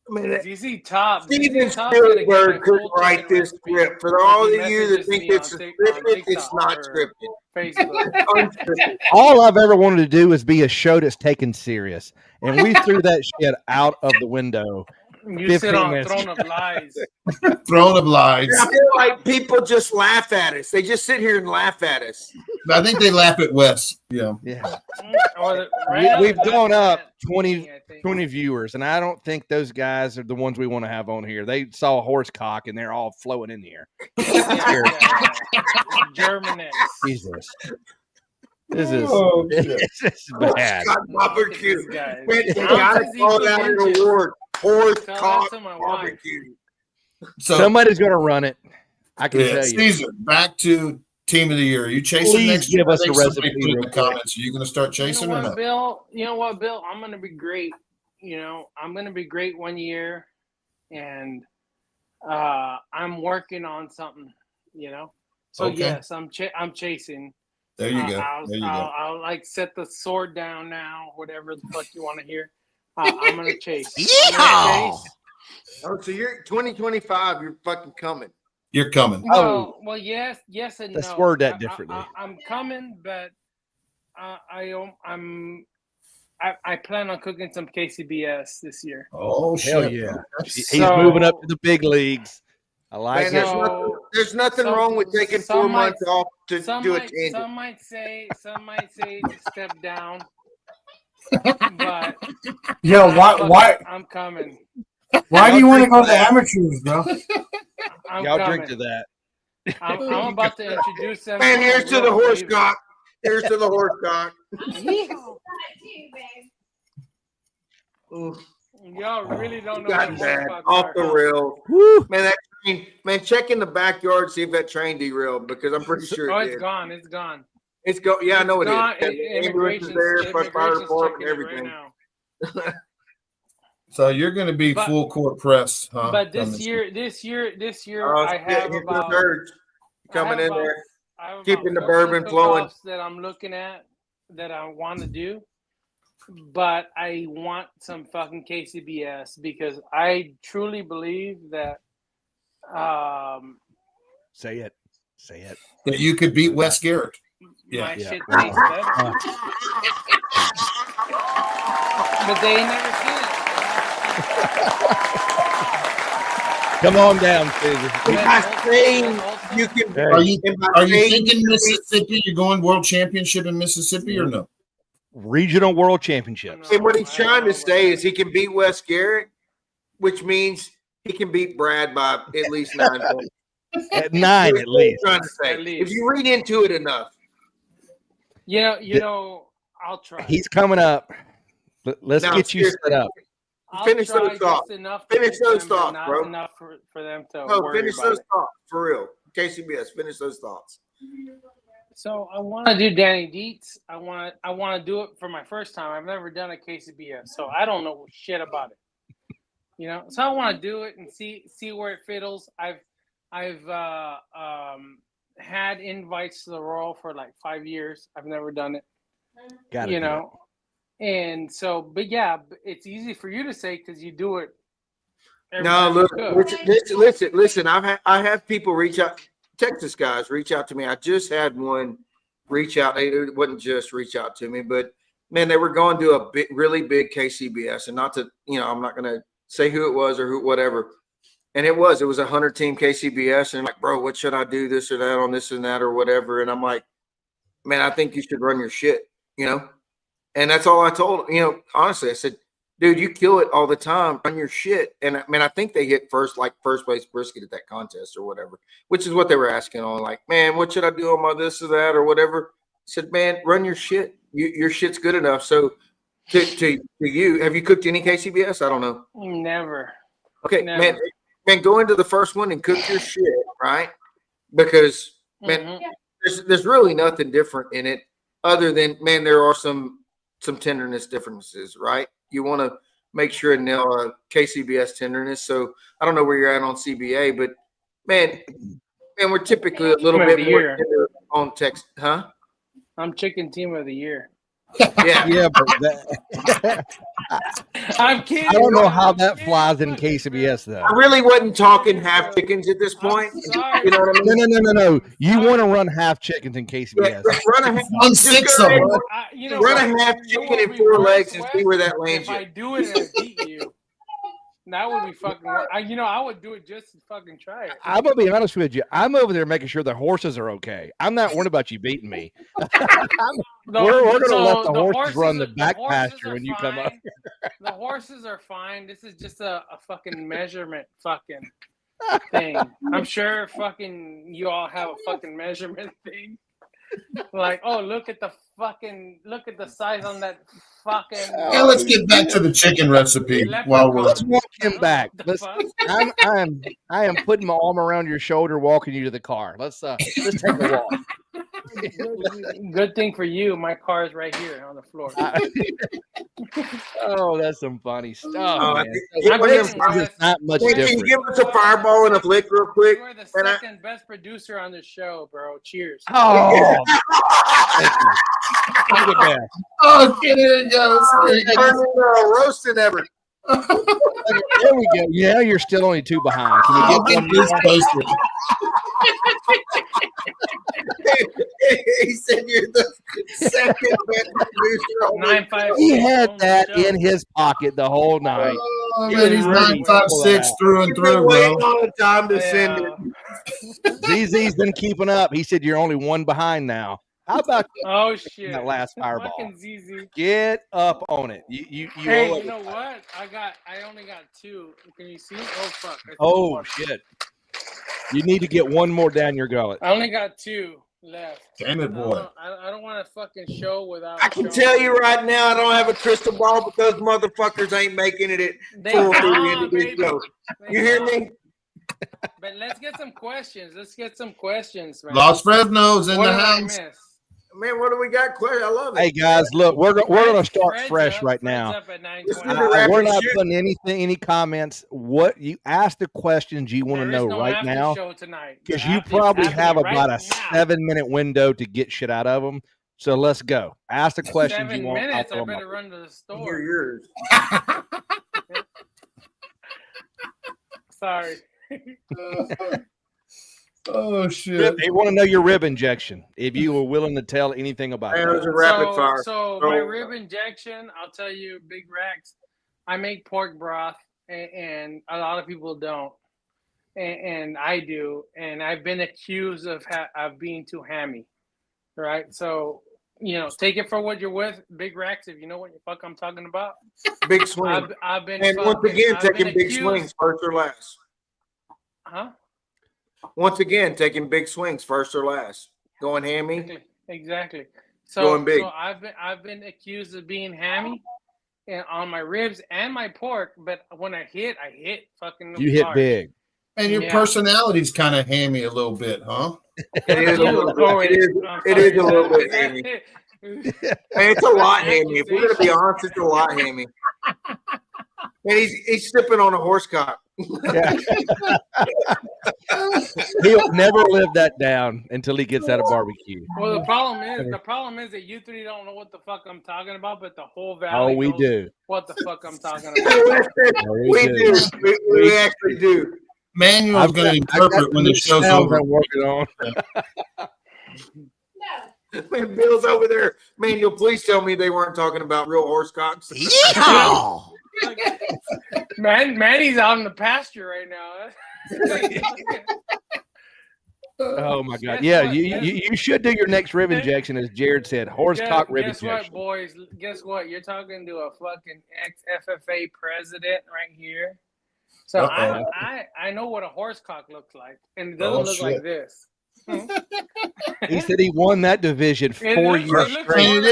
E: DC Top.
C: Steven Spielberg could write this script. For all of you that think it's scripted, it's not scripted.
E: Facebook.
B: All I've ever wanted to do is be a show that's taken serious, and we threw that shit out of the window.
E: You sit on a throne of lies.
A: Throne of lies.
C: I feel like people just laugh at us. They just sit here and laugh at us.
A: I think they laugh at Wes. Yeah.
B: We've gone up 20 viewers, and I don't think those guys are the ones we want to have on here. They saw a horse cock, and they're all flowing in here.
E: German.
B: Jesus. This is bad.
C: Barbecue. Man, you gotta call that an award. Horse cock barbecue.
A: So
B: somebody's going to run it. I can tell you.
A: Caesar, back to team of the year. Are you chasing
B: Please
A: next
B: give
A: year?
B: us a recipe
A: in the comments. Are you going to start chasing or not?
E: Bill? You know what, Bill? I'm going to be great. I'm going to be great one year, and I'm working on something. So
A: okay.
E: Yes, I'm chasing.
A: There you go.
E: I'll like set the sword down now. Whatever the fuck you want to hear. I'm gonna chase.
C: Oh, so you're 2025. You're fucking coming.
A: You're coming.
E: Well, yes, and
B: let's
E: no.
B: word that differently.
E: I'm coming, but I plan on cooking some KCBS this year.
A: Oh
B: hell
A: shit!
B: Yeah, he's moving up to the big leagues. I like
C: it. There's nothing wrong with taking 4 months off to do a change.
E: Some might say to step down. But
I: why?
E: I'm coming.
I: Why do you want to go to the amateurs, bro?
B: Y'all drink to that.
E: I'm about to introduce them.
C: Man, here's to the horse cock. Here's to the horse cock.
E: Y'all really don't know what
C: bad. Off the rails. Man, that train, check in the backyard, see if that train derailed, because I'm pretty sure it did.
E: It's gone. It's gone.
C: It's go. Yeah, I know it is.
E: Immigration's
C: there, fire department, and everything.
E: Right
A: so you're going to be full court press, huh?
E: But this year, I have about
C: coming in there. Keeping the bourbon flowing.
E: That I'm looking at that I want to do, but I want some fucking KCBS because I truly believe that.
B: Say it.
A: That you could beat Wes Garrett.
E: My shit tastes better. But they ain't never seen it.
B: Come on down, Susan.
C: You can.
A: Are you thinking Mississippi? You're going world championship in Mississippi or no?
B: Regional world championships.
C: And what he's trying to say is he can beat Wes Garrett, which means he can beat Brad by at least 9 points.
B: At 9, at least.
C: Trying to say. If you read into it enough.
E: You know, I'll try.
B: He's coming up. Let's get you set up.
C: Finish those thoughts. Finish those thoughts,
E: not
C: bro.
E: Enough for them to
C: finish those thoughts for real. KCBS, finish those thoughts.
E: So I want to do Danny Dietz. I want to do it for my first time. I've never done a KCBS, so I don't know shit about it. You know, so I want to do it and see where it fiddles. I've had invites to the Royal for like 5 years. I've never done it. You know, and so, but yeah, it's easy for you to say because you do it.
C: No, listen. I have people reach out. Texas guys reach out to me. I just had one reach out. It wasn't just reach out to me, but man, they were going to a really big KCBS, and not to, I'm not going to say who it was or whatever. And it was a 100-team KCBS, and I'm like, bro, what should I do, this or that on this and that or whatever? And I'm like, man, I think you should run your shit, And that's all I told him. Honestly, I said, dude, you kill it all the time. Run your shit. And I think they hit first place brisket at that contest or whatever, which is what they were asking on. Like, man, what should I do on my this or that or whatever? I said, man, run your shit. Your shit's good enough. So to you, have you cooked any KCBS? I don't know.
E: Never.
C: Okay, never. Man, go into the first one and cook your shit, right? Because, man, there's really nothing different in it other than, man, there are some tenderness differences, right? You want to make sure and nail a KCBS tenderness. So I don't know where you're at on CBA, but man, we're typically a little bit more tender on text, huh?
E: I'm chicken team of the year.
C: Yeah,
B: but
E: I'm kidding.
B: I don't know how that flies in KCBS though.
C: I really wasn't talking half chickens at this point. You know what I mean?
B: No. You want to run half chickens in KCBS?
C: Run a half chicken and 4 legs and see where that lands
E: you. If I do it and I beat you, that would be fucking. I would do it just to fucking try it.
B: I'm gonna be honest with you. I'm over there making sure the horses are okay. I'm not worried about you beating me. We're gonna let the horses run the back pasture when you come up.
E: The horses are fine. This is just a fucking measurement fucking thing. I'm sure fucking you all have a fucking measurement thing. Like, oh, look at the size on that fucking.
A: Yeah, let's get back to the chicken recipe while we're.
B: Let's walk him back. I am putting my arm around your shoulder, walking you to the car. Let's take a walk.
E: Good thing for you, my car is right here on the floor.
B: Oh, that's some funny stuff.
C: Not
B: much
C: Can
B: different.
C: you give us a fireball and a flick real quick?
E: You're the second best producer on the show, bro. Cheers.
B: Oh,
A: Oh, here it goes.
C: Roasting ever.
B: There we go. Yeah, you're still only 2 behind. Can we get
A: this posted?
C: He said you're the second best producer.
E: 956.
B: He had that in his pocket the whole night.
A: Oh, man, he's 956 through and through, bro.
C: Waiting on the time to send it.
B: ZZ's been keeping up. He said you're only 1 behind now. How about
E: shit
B: that last fireball?
E: Fucking ZZ.
B: Get up on it. You
E: Hey, you know what? I only got 2. Can you see? Oh fuck.
B: Oh shit. You need to get 1 more down your gullet.
E: I only got 2 left.
A: Damn it, boy.
E: I don't want to fucking show without.
C: I can tell you right now, I don't have a crystal ball, but those motherfuckers ain't making it at 4 through the end of this show. You hear me?
E: But let's get some questions. Man.
A: Los Fresno's in
E: What
A: the
E: did I
A: house.
E: miss?
C: Man, what do we got? Clay, I love it.
B: Hey guys, look, we're gonna start
E: Fred's
B: fresh
E: up,
B: right
E: Fred's
B: now.
E: up at
C: Let's do
E: 9:20.
C: the rapid
B: We're not
C: shoot.
B: putting any comments. What you ask the questions you want to
E: There
B: know
E: is no
B: right
E: after
B: now,
E: show tonight.
B: because
E: The
B: you
E: after is
B: probably
E: happening
B: have
E: right
B: about a
E: now.
B: 7-minute window to get shit out of them. So let's go. Ask the questions
E: 7
B: you want. I'll
E: minutes.
B: throw
E: I
B: 'em
E: better
B: up.
E: run to the
C: Hear
E: store.
C: yours.
E: Sorry.
A: Oh shit!
B: They want to know your rib injection. If you were willing to tell anything about
C: Man, it was
B: that.
C: a rapid fire.
E: So my rib injection, I'll tell you, Big Rex, I make pork broth, and a lot of people don't, and I do, and I've been accused of being too hammy, right? So take it for what you're with, Big Rex. If you know what the fuck I'm talking about.
C: Big swing.
E: I've been
C: And once again,
E: I've been
C: taking big
E: accused-
C: swings, first or last.
E: Huh?
C: Once again, taking big swings, first or last. Going hammy.
E: Exactly. So,
C: Going big.
E: so I've been accused of being hammy, and on my ribs and my pork. But when I hit fucking.
B: You hit
E: hard.
B: big.
A: And your personality's kind of hammy a little bit, huh?
C: It is a little bit. It is a little bit hammy. Man, it's a lot hammy. If we're gonna be honest, it's a lot hammy. And he's sipping on a horse cock.
B: Yeah. He'll never live that down until he gets out of barbecue.
E: Well, the problem is that you three don't know what the fuck I'm talking about, but the whole
B: Oh,
E: valley.
B: we
E: knows
B: do.
E: What the fuck I'm talking about?
C: We do. We actually do.
A: Manuel's going to interpret when the show's over.
B: I'm working on.
C: Man, Bill's over there. Manuel, please tell me they weren't talking about real horse cocks.
B: Yeah.
E: Manny's out in the pasture right now.
B: Oh my God!
E: Guess
B: Yeah,
E: what?
B: you should do your next rib injection, as Jared said, horse cock rib
E: Guess
B: injection.
E: what, boys? Guess what? You're talking to a fucking ex-FFA president right here. So I know what a horse cock looks like, and it doesn't look like this.
B: He said he won that division 4 years straight.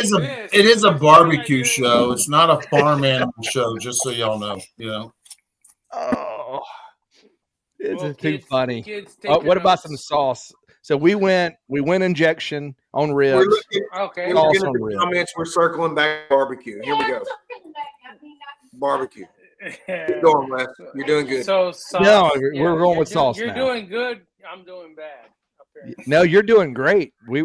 A: It is a barbecue show. It's not a farm animal show. Just so y'all know,
B: Oh, it's
E: Well,
B: too
E: kids-
B: funny.
E: kids take
B: What
E: your
B: about
E: notes.
B: some sauce? So we went injection on
C: We're
B: ribs.
C: looking.
E: Okay.
C: We're
B: Sauce
C: looking at
B: on
C: the
B: ribs.
C: comments. We're circling back to barbecue. Here we go. Barbecue.
E: Yeah.
C: Keep going, Wes. You're doing good.
E: So sauce,
B: No, we're going with sauce
E: You're
B: now.
E: doing good. I'm doing bad. Apparently.
B: No, you're doing great. We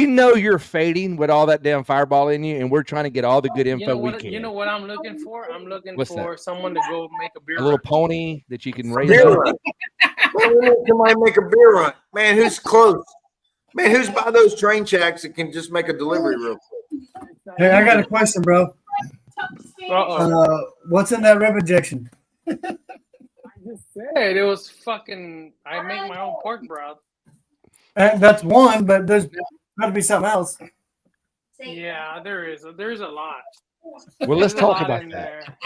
B: know you're fading with all that damn fireball in you, and we're trying to get all the good info we can.
E: You know what I'm looking for? I'm looking
B: What's
E: for someone to go make a beer.
B: A little
E: run.
B: pony that you can raise
C: Beer
B: up.
C: run. Man, we need somebody to make a beer run. Man, who's close? Man, who's by those train tracks that can just make a delivery real quick?
I: Hey, I got a question, bro. What's in that rib injection?
E: I just said it was fucking. I make my own pork broth.
I: That's one, but there's got to be something else.
E: Yeah, there is. There's a lot.
B: Well, let's
E: There's a
B: talk
E: lot
B: about
E: in
B: that.
E: there.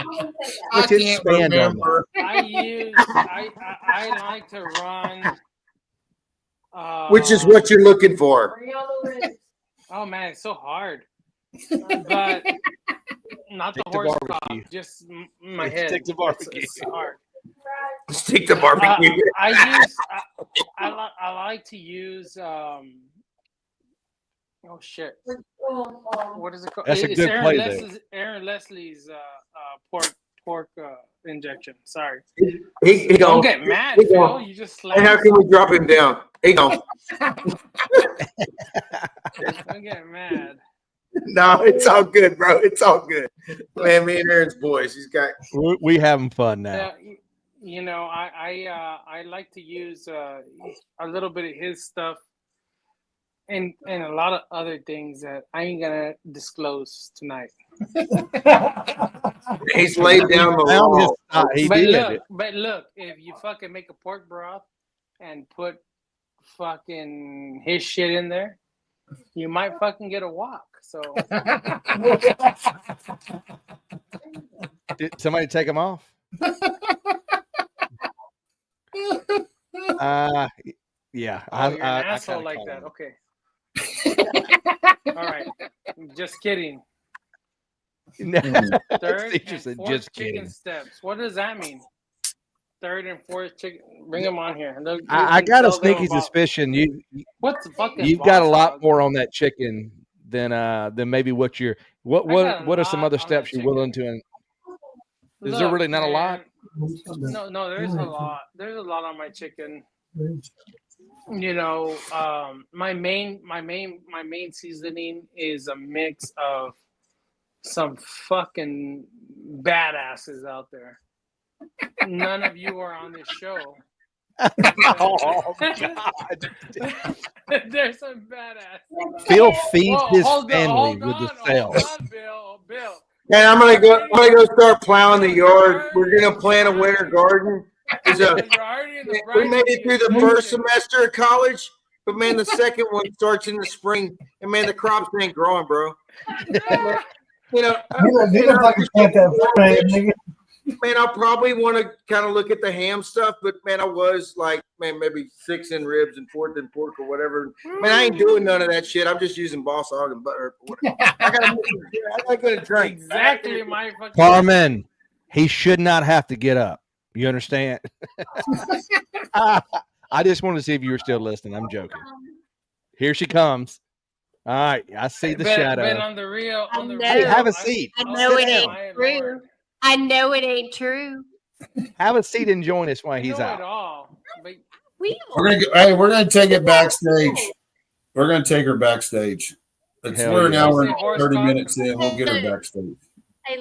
A: I
B: Let's
A: can't
B: expand on
A: remember.
E: I like to run.
C: Which is what you're looking for.
E: Oh man, it's so hard. But not the
B: Stick to
E: horse
B: barbecue.
E: cock, just my head.
B: Stick to barbecue.
E: It's hard.
C: Stick to barbecue.
E: I like to use oh shit. What is it called?
B: That's a
E: It's
B: good play there.
E: Aaron Leslie's pork injection. Sorry.
C: He
E: Don't
C: don't
E: get mad,
C: He
E: Phil.
C: don't.
E: You just
C: And how
E: slap.
C: can we drop him down? He don't.
E: Don't get mad.
C: No, it's all good, bro. It's all good. Man, me and Aaron's boys. He's got.
B: We having fun now.
E: Yeah, you know, I like to use a little bit of his stuff and a lot of other things that I ain't gonna disclose tonight.
C: He's laid down the law.
E: But look, if you fucking make a pork broth and put fucking his shit in there, you might fucking get a walk. So
B: Did somebody take him off? Yeah.
E: you're an asshole like that. Okay. All right. Just kidding.
B: No.
E: Third
B: Teacher
E: and
B: said,
E: fourth
B: just
E: chicken
B: kidding.
E: steps. What does that mean? third and fourth chicken. Bring them on here.
B: I got a sneaky suspicion
E: what's the fucking
B: you've got a
E: boss
B: lot
E: hog?
B: more on that chicken than maybe what you're. What are some other steps you're willing to? Is there really not a lot?
E: No, there's a lot. There's a lot on my chicken. You know, my main seasoning is a mix of some fucking badasses out there. None of you are on this show.
B: Oh God!
E: There's some badass.
B: Phil feeds his family with the sales.
E: Hold on, Bill.
C: And I'm gonna go start plowing the yard. We're gonna plant a winter garden. We made it through the first semester of college, but man, the second one starts in the spring, and man, the crops ain't growing, bro. You know, man, I'll probably want to kind of look at the ham stuff, but man, I was like, man, maybe 6 in ribs and 4th in pork or whatever. Man, I ain't doing none of that shit. I'm just using boss hog and butter. I gotta drink.
E: Exactly, my fucking
B: Carmen, he should not have to get up. You understand? I just wanted to see if you were still listening. I'm joking. Here she comes. All right, I see the shadow.
E: Been on the real.
B: Hey, have a seat.
K: I know it ain't true. I know it ain't true.
B: Have a seat and join us while he's out.
A: We're gonna take it backstage. We're gonna take her backstage. We're an hour and 30 minutes in. We'll get her backstage.
K: Hey,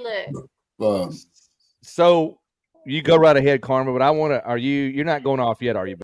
K: look.
B: So you go right ahead, Karma. But I want to. You're not going off yet, are you?